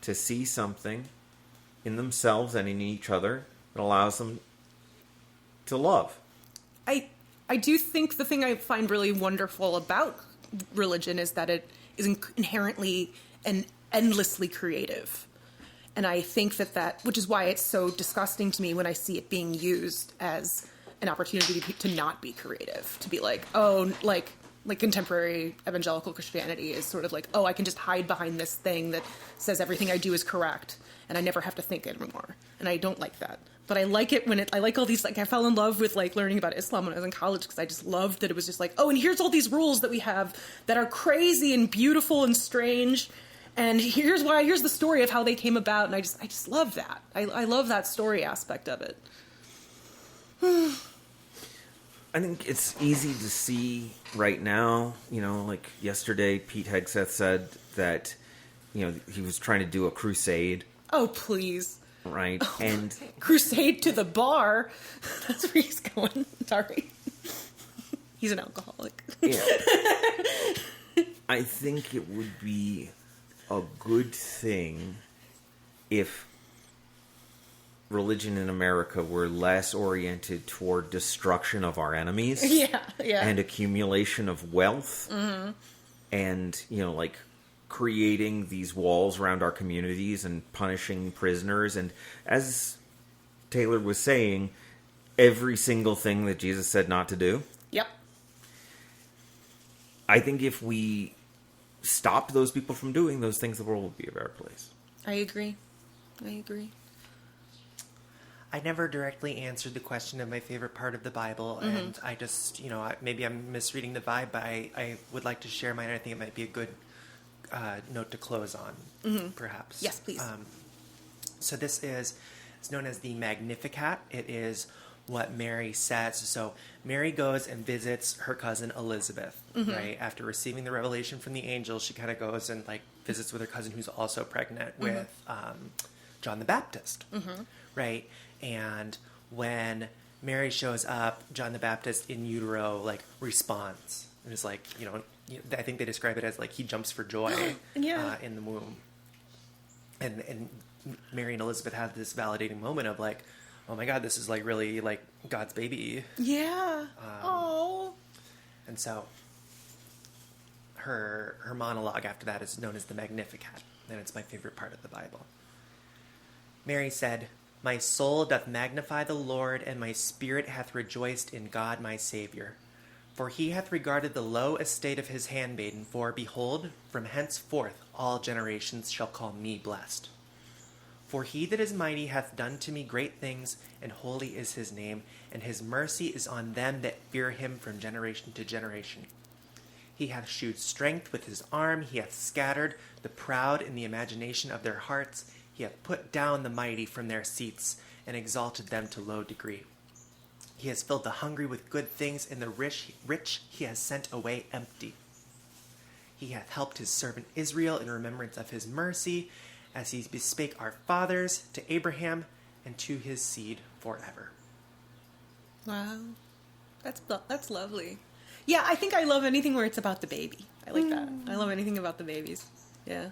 Speaker 3: to see something in themselves and in each other that allows them to love.
Speaker 1: I do think the thing I find really wonderful about religion is that it is inherently and endlessly creative. And I think that, which is why it's so disgusting to me when I see it being used as an opportunity to not be creative, to be like, oh, like contemporary evangelical Christianity is sort of like, oh, I can just hide behind this thing that says everything I do is correct, and I never have to think anymore. And I don't like that. But I like it when I like all these, like, I fell in love with, like, learning about Islam when I was in college because I just loved that it was just like, oh, and here's all these rules that we have that are crazy and beautiful and strange, And here's the story of how they came about, and I just love that. I love that story aspect of it.
Speaker 3: I think it's easy to see right now, like yesterday, Pete Hegseth said that, he was trying to do a crusade,
Speaker 1: Oh, please.
Speaker 3: right? And
Speaker 1: Crusade to the bar. That's where he's going. Sorry. He's an alcoholic.
Speaker 3: yeah, I think it would be a good thing if religion in America were less oriented toward destruction of our enemies.
Speaker 1: Yeah.
Speaker 3: And accumulation of wealth. Mm-hmm. And, like creating these walls around our communities and punishing prisoners. And as Taylor was saying, every single thing that Jesus said not to do.
Speaker 1: Yep.
Speaker 3: I think if we stopped those people from doing those things, the world would be a better place.
Speaker 1: I agree.
Speaker 2: I never directly answered the question of my favorite part of the Bible, and I just, maybe I'm misreading the vibe, but I would like to share mine. I think it might be a good note to close on, perhaps.
Speaker 1: Yes, please.
Speaker 2: So this it's known as the Magnificat. It is what Mary says. So Mary goes and visits her cousin Elizabeth, right? After receiving the revelation from the angel, she kind of goes and visits with her cousin who's also pregnant with John the Baptist, right? And when Mary shows up, John the Baptist in utero responds. And it's I think they describe it as he jumps for joy
Speaker 1: Yeah.
Speaker 2: in the womb. And Mary and Elizabeth have this validating moment of oh my God, this is really God's baby.
Speaker 1: Yeah. Oh.
Speaker 2: And so her monologue after that is known as the Magnificat, and it's my favorite part of the Bible. Mary said, "My soul doth magnify the Lord, and my spirit hath rejoiced in God my Saviour. For he hath regarded the low estate of his handmaiden, for behold, from henceforth all generations shall call me blessed. For he that is mighty hath done to me great things, and holy is his name, and his mercy is on them that fear him from generation to generation. He hath shewed strength with his arm, he hath scattered the proud in the imagination of their hearts, he hath put down the mighty from their seats, and exalted them to low degree. He has filled the hungry with good things, and the rich he has sent away empty. He hath helped his servant Israel in remembrance of his mercy, as he bespake our fathers to Abraham and to his seed forever."
Speaker 1: Wow. That's lovely. Yeah, I think I love anything where it's about the baby. I like that. I love anything about the babies. Yeah.